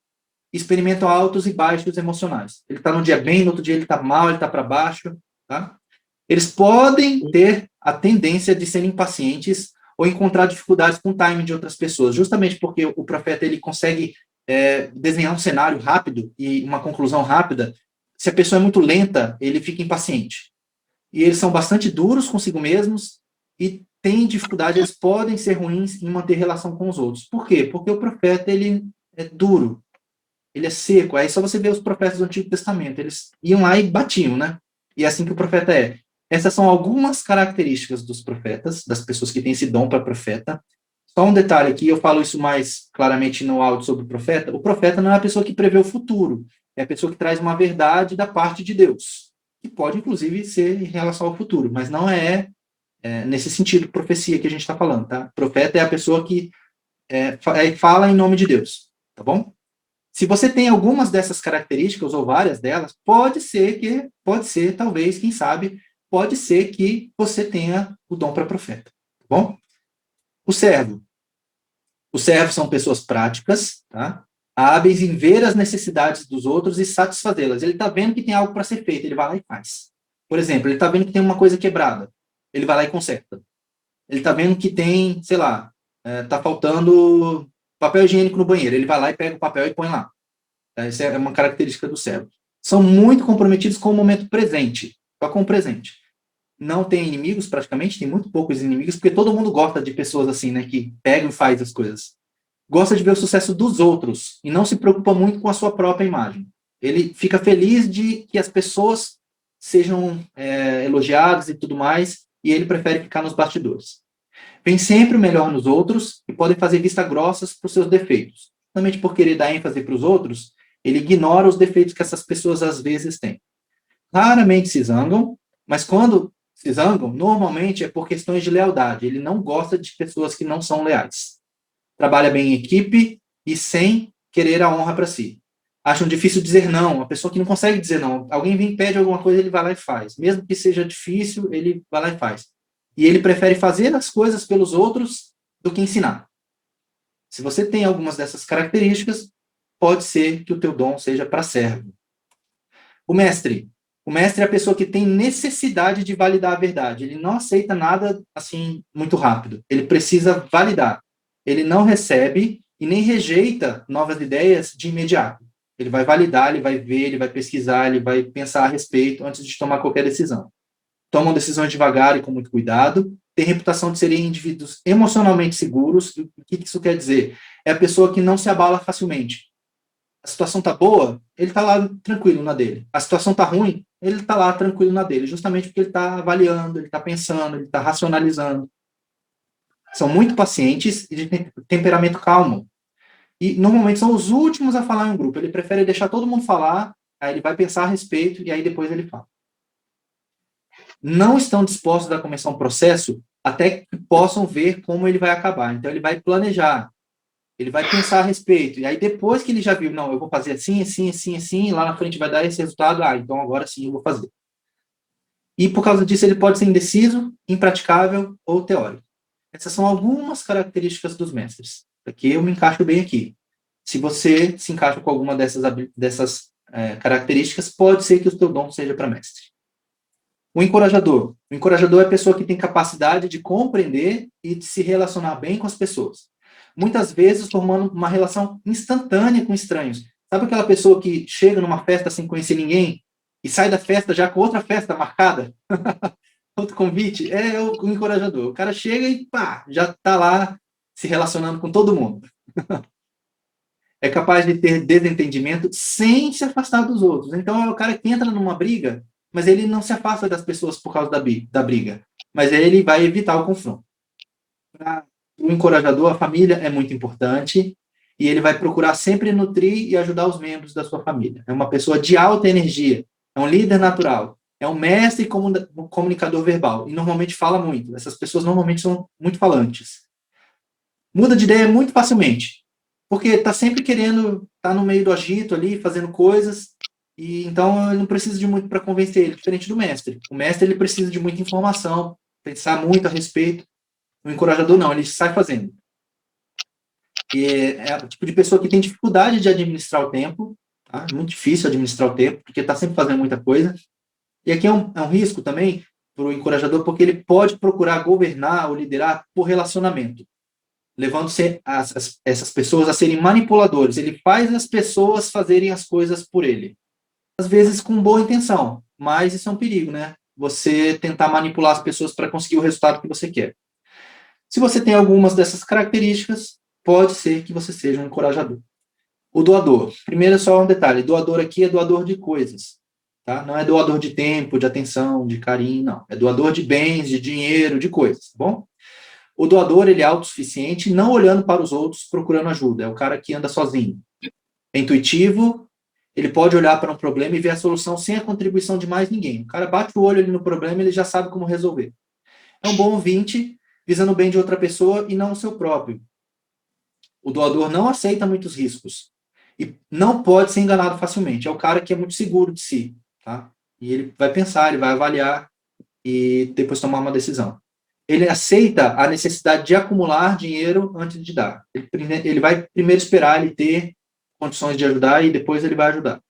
e experimenta altos e baixos emocionais. Ele está num dia bem, no outro dia ele está mal, ele está para baixo. Tá? Eles podem ter a tendência de serem impacientes ou encontrar dificuldades com o timing de outras pessoas, justamente porque o profeta ele consegue desenhar um cenário rápido e uma conclusão rápida. Se a pessoa é muito lenta, ele fica impaciente. E eles são bastante duros consigo mesmos e têm dificuldade, eles podem ser ruins em manter relação com os outros. Por quê? Porque o profeta ele é duro. ele é seco. Aí só você vê os profetas do Antigo Testamento, eles iam lá e batiam, né? E é assim que o profeta é. Essas são algumas características dos profetas, das pessoas que têm esse dom para profeta. Só um detalhe aqui, eu falo isso mais claramente no áudio sobre o profeta. O profeta não é a pessoa que prevê o futuro, é a pessoa que traz uma verdade da parte de Deus, que pode, inclusive, ser em relação ao futuro, mas não nesse sentido, profecia que a gente está falando, tá? Profeta é a pessoa que fala em nome de Deus, tá bom? Se você tem algumas dessas características, ou várias delas, pode ser, talvez, quem sabe, pode ser que você tenha o dom para profeta, tá bom? O servo. Os servos são pessoas práticas, tá? Hábeis em ver as necessidades dos outros e satisfazê-las. Ele está vendo que tem algo para ser feito, ele vai lá e faz. Por exemplo, ele está vendo que tem uma coisa quebrada, ele vai lá e conserta. Ele está vendo que tem, sei lá, está faltando papel higiênico no banheiro, ele vai lá e pega o papel e põe lá. Essa é uma característica do servo. São muito comprometidos com o momento presente, só com o presente. Não tem inimigos praticamente, tem muito poucos inimigos, porque todo mundo gosta de pessoas assim, né, que pegam e fazem as coisas. Gosta de ver o sucesso dos outros e não se preocupa muito com a sua própria imagem. Ele fica feliz de que as pessoas sejam elogiadas e tudo mais, e ele prefere ficar nos bastidores. Vem sempre o melhor nos outros e podem fazer vista grossas para os seus defeitos. Justamente por querer dar ênfase para os outros, ele ignora os defeitos que essas pessoas às vezes têm. Raramente se zangam, mas quando se zangam, normalmente é por questões de lealdade. Ele não gosta de pessoas que não são leais. Trabalha bem em equipe e sem querer a honra para si. Acham difícil dizer não, a pessoa que não consegue dizer não. Alguém vem e pede alguma coisa, ele vai lá e faz. Mesmo que seja difícil, ele vai lá e faz. E ele prefere fazer as coisas pelos outros do que ensinar. Se você tem algumas dessas características, pode ser que o teu dom seja para servo. O mestre. O mestre é a pessoa que tem necessidade de validar a verdade. Ele não aceita nada assim muito rápido. Ele precisa validar. Ele não recebe e nem rejeita novas ideias de imediato. Ele vai validar, ele vai ver, ele vai pesquisar, ele vai pensar a respeito antes de tomar qualquer decisão. Tomam decisões devagar e com muito cuidado. Tem reputação de serem indivíduos emocionalmente seguros. O que isso quer dizer? É a pessoa que não se abala facilmente. A situação tá boa, ele tá lá tranquilo na dele. A situação tá ruim, ele tá lá tranquilo na dele, justamente porque ele tá avaliando, ele tá pensando, ele tá racionalizando. São muito pacientes e de temperamento calmo. E normalmente são os últimos a falar em um grupo. Ele prefere deixar todo mundo falar, aí ele vai pensar a respeito e aí depois ele fala. Não estão dispostos a começar um processo até que possam ver como ele vai acabar. Então ele vai planejar, ele vai pensar a respeito. E aí, depois que ele já viu, não, eu vou fazer assim, assim, assim, assim, e lá na frente vai dar esse resultado, então agora sim eu vou fazer. E por causa disso, ele pode ser indeciso, impraticável ou teórico. Essas são algumas características dos mestres. Aqui eu me encaixo bem aqui. Se você se encaixa com alguma dessas características, pode ser que o seu dom seja para mestre. O encorajador. O encorajador é a pessoa que tem capacidade de compreender e de se relacionar bem com as pessoas. Muitas vezes formando uma relação instantânea com estranhos. Sabe aquela pessoa que chega numa festa sem conhecer ninguém e sai da festa já com outra festa marcada? Outro convite? É o encorajador. O cara chega e pá, já está lá se relacionando com todo mundo. É capaz de ter desentendimento sem se afastar dos outros. Então é o cara que entra numa briga, mas ele não se afasta das pessoas por causa da briga. Mas ele vai evitar o confronto. Para o encorajador, a família é muito importante e ele vai procurar sempre nutrir e ajudar os membros da sua família. É uma pessoa de alta energia, é um líder natural, é um mestre comunicador verbal e normalmente fala muito. Essas pessoas normalmente são muito falantes. Muda de ideia muito facilmente, porque está sempre querendo estar no meio do agito ali, fazendo coisas, e então ele não precisa de muito para convencer ele, diferente do mestre. O mestre ele precisa de muita informação, pensar muito a respeito. O encorajador não, ele sai fazendo. E é o tipo de pessoa que tem dificuldade de administrar o tempo, tá? É muito difícil administrar o tempo, porque está sempre fazendo muita coisa. E aqui é um risco também para o encorajador, porque ele pode procurar governar ou liderar por relacionamento, levando essas pessoas a serem manipuladores. Ele faz as pessoas fazerem as coisas por ele. Às vezes com boa intenção, mas isso é um perigo, né? Você tentar manipular as pessoas para conseguir o resultado que você quer. Se você tem algumas dessas características, pode ser que você seja um encorajador. O doador. Primeiro, só um detalhe. Doador aqui é doador de coisas. Tá? Não é doador de tempo, de atenção, de carinho, não. É doador de bens, de dinheiro, de coisas. Tá bom? O doador, ele é autossuficiente, não olhando para os outros, procurando ajuda. É o cara que anda sozinho. É intuitivo, ele pode olhar para um problema e ver a solução sem a contribuição de mais ninguém. O cara bate o olho ali no problema, ele já sabe como resolver. É um bom ouvinte, visando o bem de outra pessoa e não o seu próprio. O doador não aceita muitos riscos e não pode ser enganado facilmente. É o cara que é muito seguro de si, tá? E ele vai pensar, ele vai avaliar e depois tomar uma decisão. Ele aceita a necessidade de acumular dinheiro antes de dar. Ele vai primeiro esperar ele ter condições de ajudar e depois ele vai ajudar.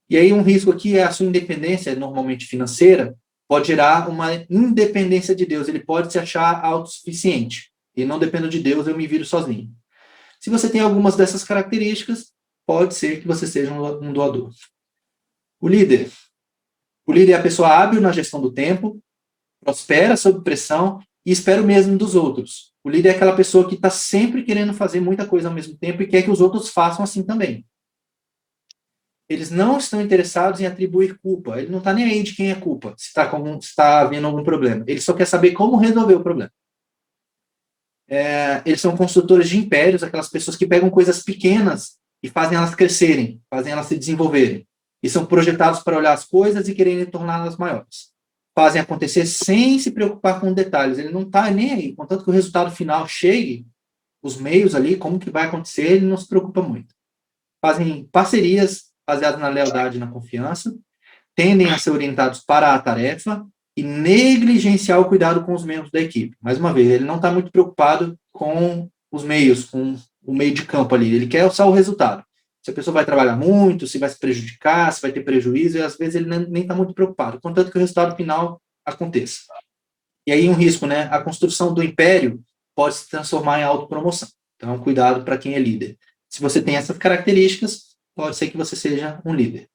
E aí um risco aqui é a sua independência, normalmente financeira, pode gerar uma independência de Deus. Ele pode se achar autossuficiente. E não dependo de Deus, eu me viro sozinho. Se você tem algumas dessas características, pode ser que você seja um doador. O líder. O líder é a pessoa hábil na gestão do tempo, prospera sob pressão e espera o mesmo dos outros. O líder é aquela pessoa que está sempre querendo fazer muita coisa ao mesmo tempo e quer que os outros façam assim também. Eles não estão interessados em atribuir culpa. Ele não está nem aí de quem é culpa, se está havendo algum problema. Ele só quer saber como resolver o problema. Eles são construtores de impérios, aquelas pessoas que pegam coisas pequenas e fazem elas crescerem, fazem elas se desenvolverem. E são projetados para olhar as coisas e quererem torná-las maiores. Fazem acontecer sem se preocupar com detalhes. Ele não está nem aí. Contanto que o resultado final chegue, os meios ali, como que vai acontecer, ele não se preocupa muito. Fazem parcerias baseadas na lealdade e na confiança, tendem a ser orientados para a tarefa e negligenciar o cuidado com os membros da equipe. Mais uma vez, ele não está muito preocupado com os meios, com o meio de campo ali. Ele quer só o resultado. Se a pessoa vai trabalhar muito, se vai se prejudicar, se vai ter prejuízo, e às vezes ele nem está muito preocupado, contanto que o resultado final aconteça. E aí um risco, né? A construção do império pode se transformar em autopromoção. Então, cuidado para quem é líder. Se você tem essas características, pode ser que você seja um líder.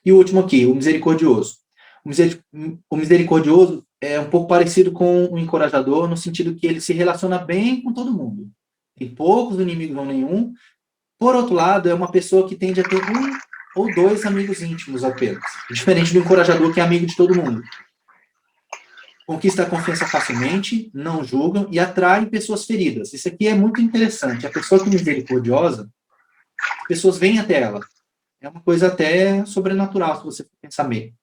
E o último aqui, o misericordioso. O misericordioso é um pouco parecido com o encorajador, no sentido que ele se relaciona bem com todo mundo. Tem poucos inimigos ou nenhum. Por outro lado, é uma pessoa que tende a ter um ou dois amigos íntimos apenas. Diferente do encorajador, que é amigo de todo mundo. Conquista a confiança facilmente, não julgam e atraem pessoas feridas. Isso aqui é muito interessante. A pessoa que é misericordiosa, as pessoas vêm até ela. É uma coisa até sobrenatural, se você pensar bem.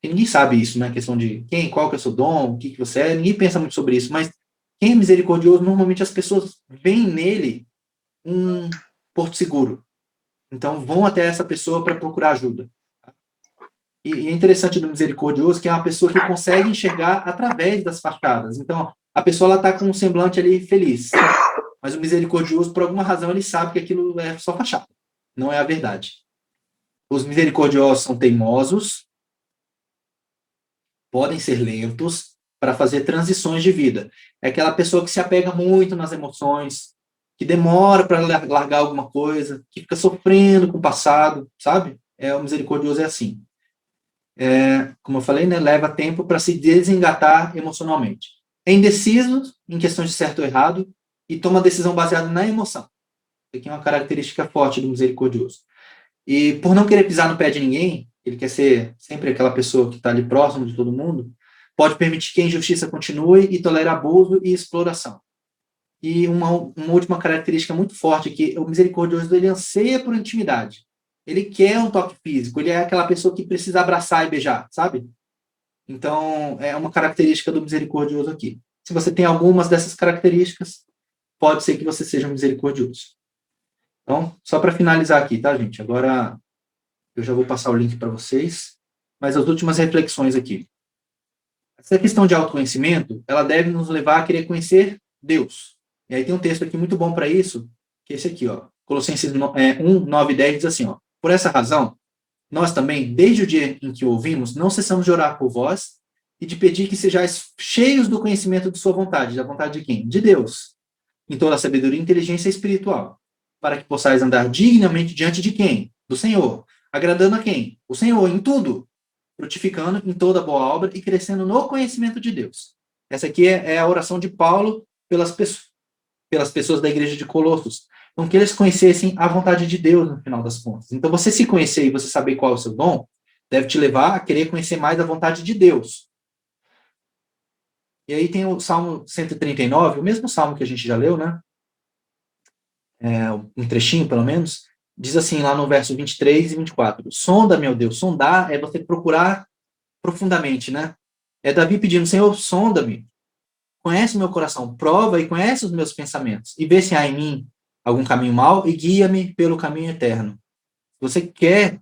E ninguém sabe isso, né? A questão de qual que é o seu dom, o que você é. Ninguém pensa muito sobre isso. Mas quem é misericordioso, normalmente as pessoas veem nele um porto seguro. Então vão até essa pessoa para procurar ajuda. E é interessante do misericordioso que é uma pessoa que consegue enxergar através das fachadas. Então a pessoa está com um semblante ali feliz. Mas o misericordioso, por alguma razão, ele sabe que aquilo é só fachada. Não é a verdade. Os misericordiosos são teimosos, podem ser lentos para fazer transições de vida. É aquela pessoa que se apega muito nas emoções, que demora para largar alguma coisa, que fica sofrendo com o passado, sabe? O misericordioso é assim. Como eu falei, né, leva tempo para se desengatar emocionalmente. É indeciso em questões de certo ou errado e toma decisão baseada na emoção. Isso aqui é uma característica forte do misericordioso. E por não querer pisar no pé de ninguém, ele quer ser sempre aquela pessoa que está ali próximo de todo mundo, pode permitir que a injustiça continue e tolera abuso e exploração. E uma última característica muito forte é que o misericordioso ele anseia por intimidade. Ele quer um toque físico, ele é aquela pessoa que precisa abraçar e beijar, sabe? Então, é uma característica do misericordioso aqui. Se você tem algumas dessas características, pode ser que você seja misericordioso. Então, só para finalizar aqui, tá, gente? Agora eu já vou passar o link para vocês, mas as últimas reflexões aqui. Essa questão de autoconhecimento, ela deve nos levar a querer conhecer Deus. E aí tem um texto aqui muito bom para isso, que é esse aqui, ó. Colossenses 1, 9 e 10 diz assim, ó. Por essa razão, nós também, desde o dia em que o ouvimos, não cessamos de orar por vós e de pedir que sejais cheios do conhecimento de sua vontade. Da vontade de quem? De Deus. Em toda a sabedoria e inteligência espiritual. Para que possais andar dignamente diante de quem? Do Senhor. Agradando a quem? O Senhor, em tudo. Frutificando em toda boa obra e crescendo no conhecimento de Deus. Essa aqui é a oração de Paulo pelas pessoas da igreja de Colossos. Então, que eles conhecessem a vontade de Deus no final das contas. Então, você se conhecer e você saber qual é o seu dom, deve te levar a querer conhecer mais a vontade de Deus. E aí tem o Salmo 139, o mesmo salmo que a gente já leu, né? Um trechinho, pelo menos, diz assim, lá no verso 23 e 24, sonda, meu Deus, sondar é você procurar profundamente, né? É Davi pedindo, Senhor, sonda-me, conhece meu coração, prova e conhece os meus pensamentos, e vê se há em mim algum caminho mau e guia-me pelo caminho eterno. Você quer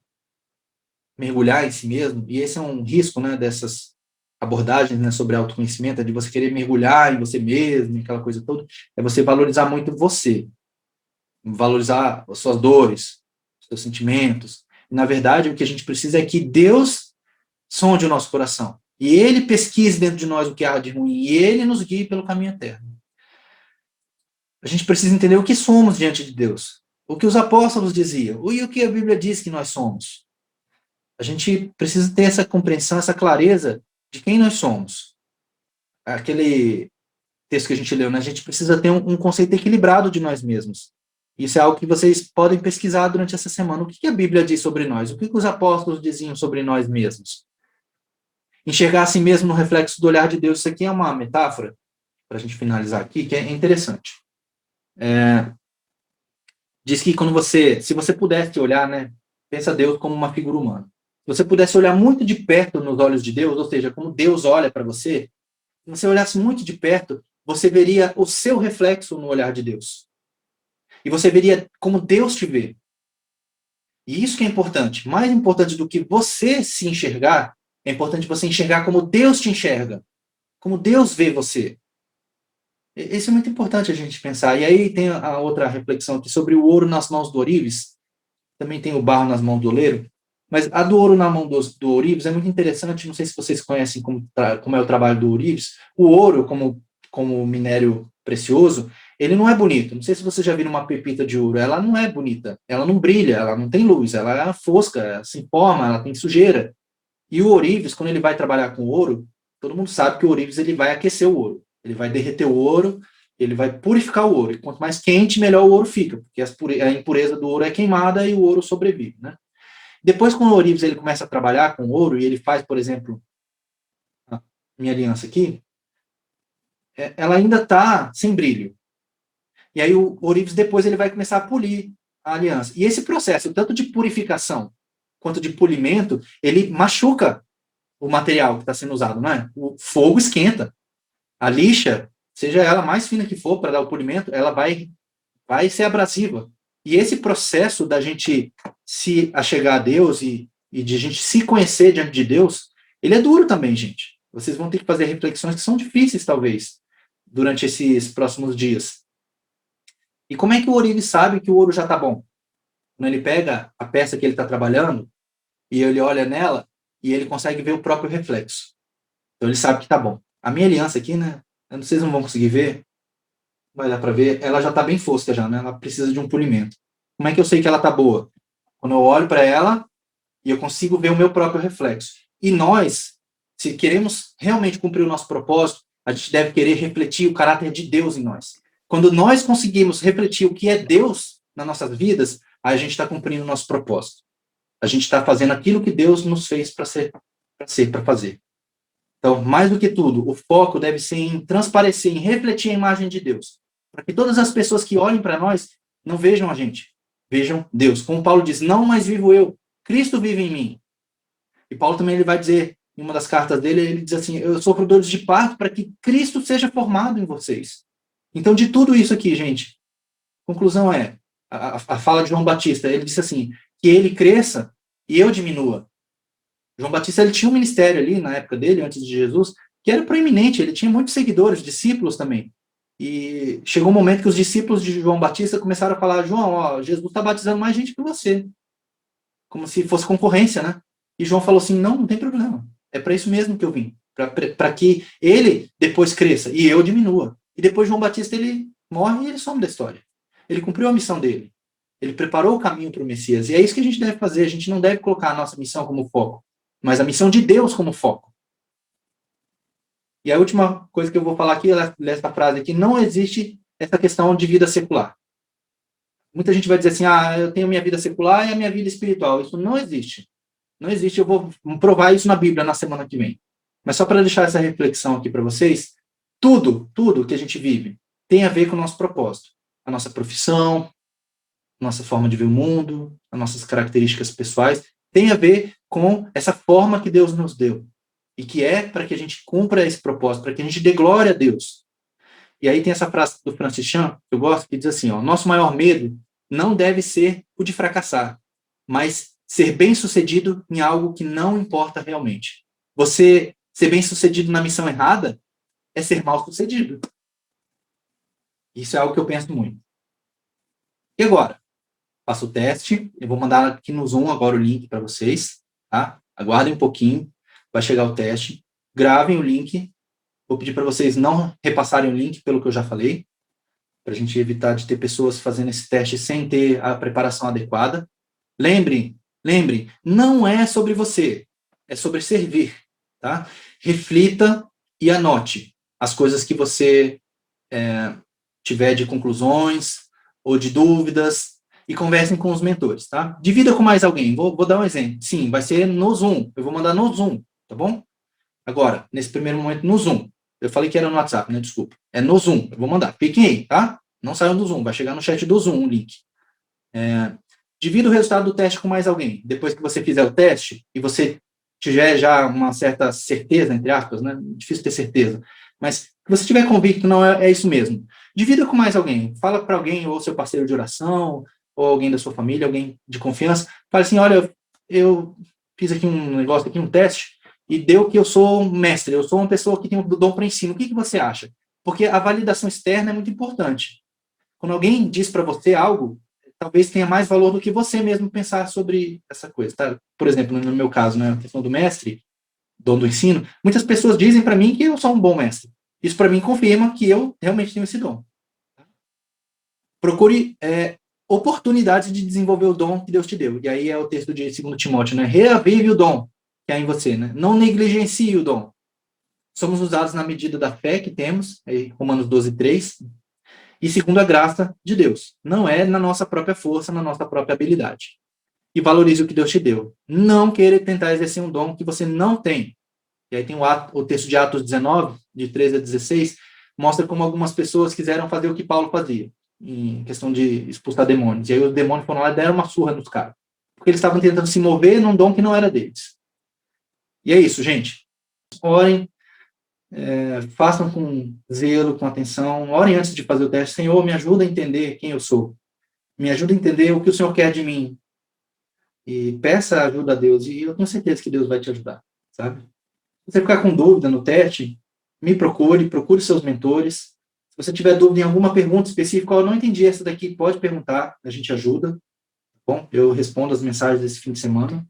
mergulhar em si mesmo, e esse é um risco, né, dessas abordagens, né, sobre autoconhecimento, é de você querer mergulhar em você mesmo, aquela coisa toda, é você valorizar muito você, valorizar as suas dores, os seus sentimentos. E, na verdade, o que a gente precisa é que Deus sonde o nosso coração, e Ele pesquise dentro de nós o que há de ruim, e Ele nos guie pelo caminho eterno. A gente precisa entender o que somos diante de Deus, o que os apóstolos diziam, e o que a Bíblia diz que nós somos. A gente precisa ter essa compreensão, essa clareza de quem nós somos. Aquele texto que a gente leu, né? A gente precisa ter um conceito equilibrado de nós mesmos. Isso é algo que vocês podem pesquisar durante essa semana. O que a Bíblia diz sobre nós? O que os apóstolos diziam sobre nós mesmos? Enxergar a si mesmo no reflexo do olhar de Deus. Isso aqui é uma metáfora, para a gente finalizar aqui, que é interessante. Diz que quando se você pudesse olhar, né? Pensa Deus como uma figura humana. Se você pudesse olhar muito de perto nos olhos de Deus, ou seja, como Deus olha para você, se você olhasse muito de perto, você veria o seu reflexo no olhar de Deus. E você veria como Deus te vê. E isso que é importante. Mais importante do que você se enxergar, é importante você enxergar como Deus te enxerga. Como Deus vê você. Isso é muito importante a gente pensar. E aí tem a outra reflexão aqui sobre o ouro nas mãos do ourives. Também tem o barro nas mãos do oleiro. Mas a do ouro na mão do ourives é muito interessante. Não sei se vocês conhecem como é o trabalho do ourives. O ouro, como minério precioso, ele não é bonito. Não sei se você já viu uma pepita de ouro. Ela não é bonita. Ela não brilha, ela não tem luz, ela é fosca, ela se forma, ela tem sujeira. E o ourives, quando ele vai trabalhar com ouro, todo mundo sabe que o ourives ele vai aquecer o ouro. Ele vai derreter o ouro, ele vai purificar o ouro. E quanto mais quente, melhor o ouro fica, porque a impureza do ouro é queimada e o ouro sobrevive, né? Depois, quando o ourives ele começa a trabalhar com ouro e ele faz, por exemplo, a minha aliança aqui, ela ainda está sem brilho. E aí o ourives depois ele vai começar a polir a aliança. E esse processo, tanto de purificação quanto de polimento, ele machuca o material que está sendo usado, não é? O fogo esquenta. A lixa, seja ela mais fina que for para dar o polimento, ela vai ser abrasiva. E esse processo da gente se achegar a Deus e de a gente se conhecer diante de Deus, ele é duro também, gente. Vocês vão ter que fazer reflexões que são difíceis, talvez, durante esses próximos dias. E como é que o ourives sabe que o ouro já está bom? Quando ele pega a peça que ele está trabalhando e ele olha nela e ele consegue ver o próprio reflexo. Então ele sabe que está bom. A minha aliança aqui, né? Vocês não vão conseguir ver, vai dar para ver, ela já está bem fosca já, né? Ela precisa de um polimento. Como é que eu sei que ela está boa? Quando eu olho para ela e eu consigo ver o meu próprio reflexo. E nós, se queremos realmente cumprir o nosso propósito, a gente deve querer refletir o caráter de Deus em nós. Quando nós conseguimos refletir o que é Deus nas nossas vidas, a gente está cumprindo o nosso propósito. A gente está fazendo aquilo que Deus nos fez para fazer. Então, mais do que tudo, o foco deve ser em transparecer, em refletir a imagem de Deus. Para que todas as pessoas que olhem para nós não vejam a gente, vejam Deus. Como Paulo diz, não mais vivo eu, Cristo vive em mim. E Paulo também ele vai dizer, em uma das cartas dele, ele diz assim, eu sofro dores de parto para que Cristo seja formado em vocês. Então, de tudo isso aqui, gente, conclusão é, a fala de João Batista, ele disse assim, que ele cresça e eu diminua. João Batista ele tinha um ministério ali na época dele, antes de Jesus, que era proeminente, ele tinha muitos seguidores, discípulos também. E chegou um momento que os discípulos de João Batista começaram a falar: João, ó, Jesus está batizando mais gente que você, como se fosse concorrência, né? E João falou assim: não, não tem problema, é para isso mesmo que eu vim, para que ele depois cresça e eu diminua. E depois João Batista ele morre e ele some da história. Ele cumpriu a missão dele. Ele preparou o caminho para o Messias. E é isso que a gente deve fazer. A gente não deve colocar a nossa missão como foco, mas a missão de Deus como foco. E a última coisa que eu vou falar aqui, essa frase aqui, não existe essa questão de vida secular. Muita gente vai dizer assim, eu tenho a minha vida secular e a minha vida espiritual. Isso não existe. Não existe, eu vou provar isso na Bíblia na semana que vem. Mas só para deixar essa reflexão aqui para vocês, tudo que a gente vive tem a ver com o nosso propósito. A nossa profissão, nossa forma de ver o mundo, as nossas características pessoais, tem a ver com essa forma que Deus nos deu. E que é para que a gente cumpra esse propósito, para que a gente dê glória a Deus. E aí tem essa frase do Francis Chan, que eu gosto, que diz assim, nosso maior medo não deve ser o de fracassar, mas ser bem-sucedido em algo que não importa realmente. Você ser bem-sucedido na missão errada é ser mal-sucedido. Isso é algo que eu penso muito. E agora? Faço o teste, eu vou mandar aqui no Zoom agora o link para vocês, tá? Aguardem um pouquinho, vai chegar o teste, gravem o link, vou pedir para vocês não repassarem o link pelo que eu já falei, para a gente evitar de ter pessoas fazendo esse teste sem ter a preparação adequada. Lembre, não é sobre você, é sobre servir, tá? Reflita e anote as coisas que você tiver de conclusões ou de dúvidas e conversem com os mentores, tá? Divida com mais alguém. Vou dar um exemplo. Sim, vai ser no Zoom. Eu vou mandar no Zoom, tá bom? Agora, nesse primeiro momento, no Zoom. Eu falei que era no WhatsApp, né? Desculpa. É no Zoom. Eu vou mandar. Fiquem aí, tá? Não saiam do Zoom. Vai chegar no chat do Zoom o link. Divida o resultado do teste com mais alguém. Depois que você fizer o teste e você tiver já uma certa certeza, entre aspas, né? Difícil ter certeza. Mas se você tiver convicto, não é isso mesmo. Divida com mais alguém. Fala para alguém, ou seu parceiro de oração, ou alguém da sua família, alguém de confiança. Fala assim, olha, eu fiz aqui um negócio, aqui um teste, e deu que eu sou um mestre, eu sou uma pessoa que tem um dom para ensino. O que você acha? Porque a validação externa é muito importante. Quando alguém diz para você algo, talvez tenha mais valor do que você mesmo pensar sobre essa coisa. Tá? Por exemplo, no meu caso, né, a questão do mestre, dono do ensino, muitas pessoas dizem para mim que eu sou um bom mestre. Isso para mim confirma que eu realmente tenho esse dom. Procure oportunidades de desenvolver o dom que Deus te deu. E aí é o texto de 2 Timóteo, né? Reavive o dom que há em você, né? Não negligencie o dom. Somos usados na medida da fé que temos, Romanos 12:3, e segundo a graça de Deus. Não é na nossa própria força, na nossa própria habilidade. E valorize o que Deus te deu. Não querer tentar exercer um dom que você não tem. E aí tem o texto de Atos 19, de 13 a 16, mostra como algumas pessoas quiseram fazer o que Paulo fazia, em questão de expulsar demônios. E aí os demônios foram lá e deram uma surra nos caras. Porque eles estavam tentando se mover num dom que não era deles. E é isso, gente. Orem, façam com zelo, com atenção. Orem antes de fazer o teste. Senhor, me ajuda a entender quem eu sou. Me ajuda a entender o que o Senhor quer de mim. E peça ajuda a Deus. E eu tenho certeza que Deus vai te ajudar, sabe? Se você ficar com dúvida no teste, me procure seus mentores. Se você tiver dúvida em alguma pergunta específica, eu não entendi essa daqui, pode perguntar, a gente ajuda. Bom, eu respondo as mensagens desse fim de semana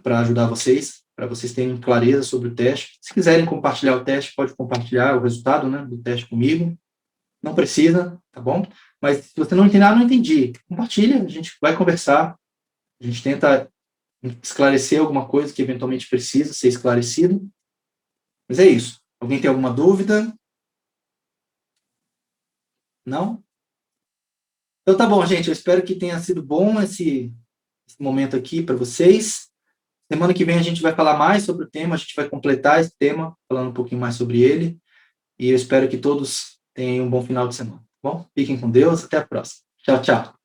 para ajudar vocês, para vocês terem clareza sobre o teste. Se quiserem compartilhar o teste, pode compartilhar o resultado, né, do teste comigo. Não precisa, tá bom? Mas se você não entender, não entendi. Compartilha, a gente vai conversar, a gente tenta esclarecer alguma coisa que eventualmente precisa ser esclarecido. Mas é isso. Alguém tem alguma dúvida? Não? Então tá bom, gente. Eu espero que tenha sido bom esse momento aqui para vocês. Semana que vem a gente vai falar mais sobre o tema, a gente vai completar esse tema, falando um pouquinho mais sobre ele. E eu espero que todos tenham um bom final de semana. Tá bom? Fiquem com Deus. Até a próxima. Tchau, tchau.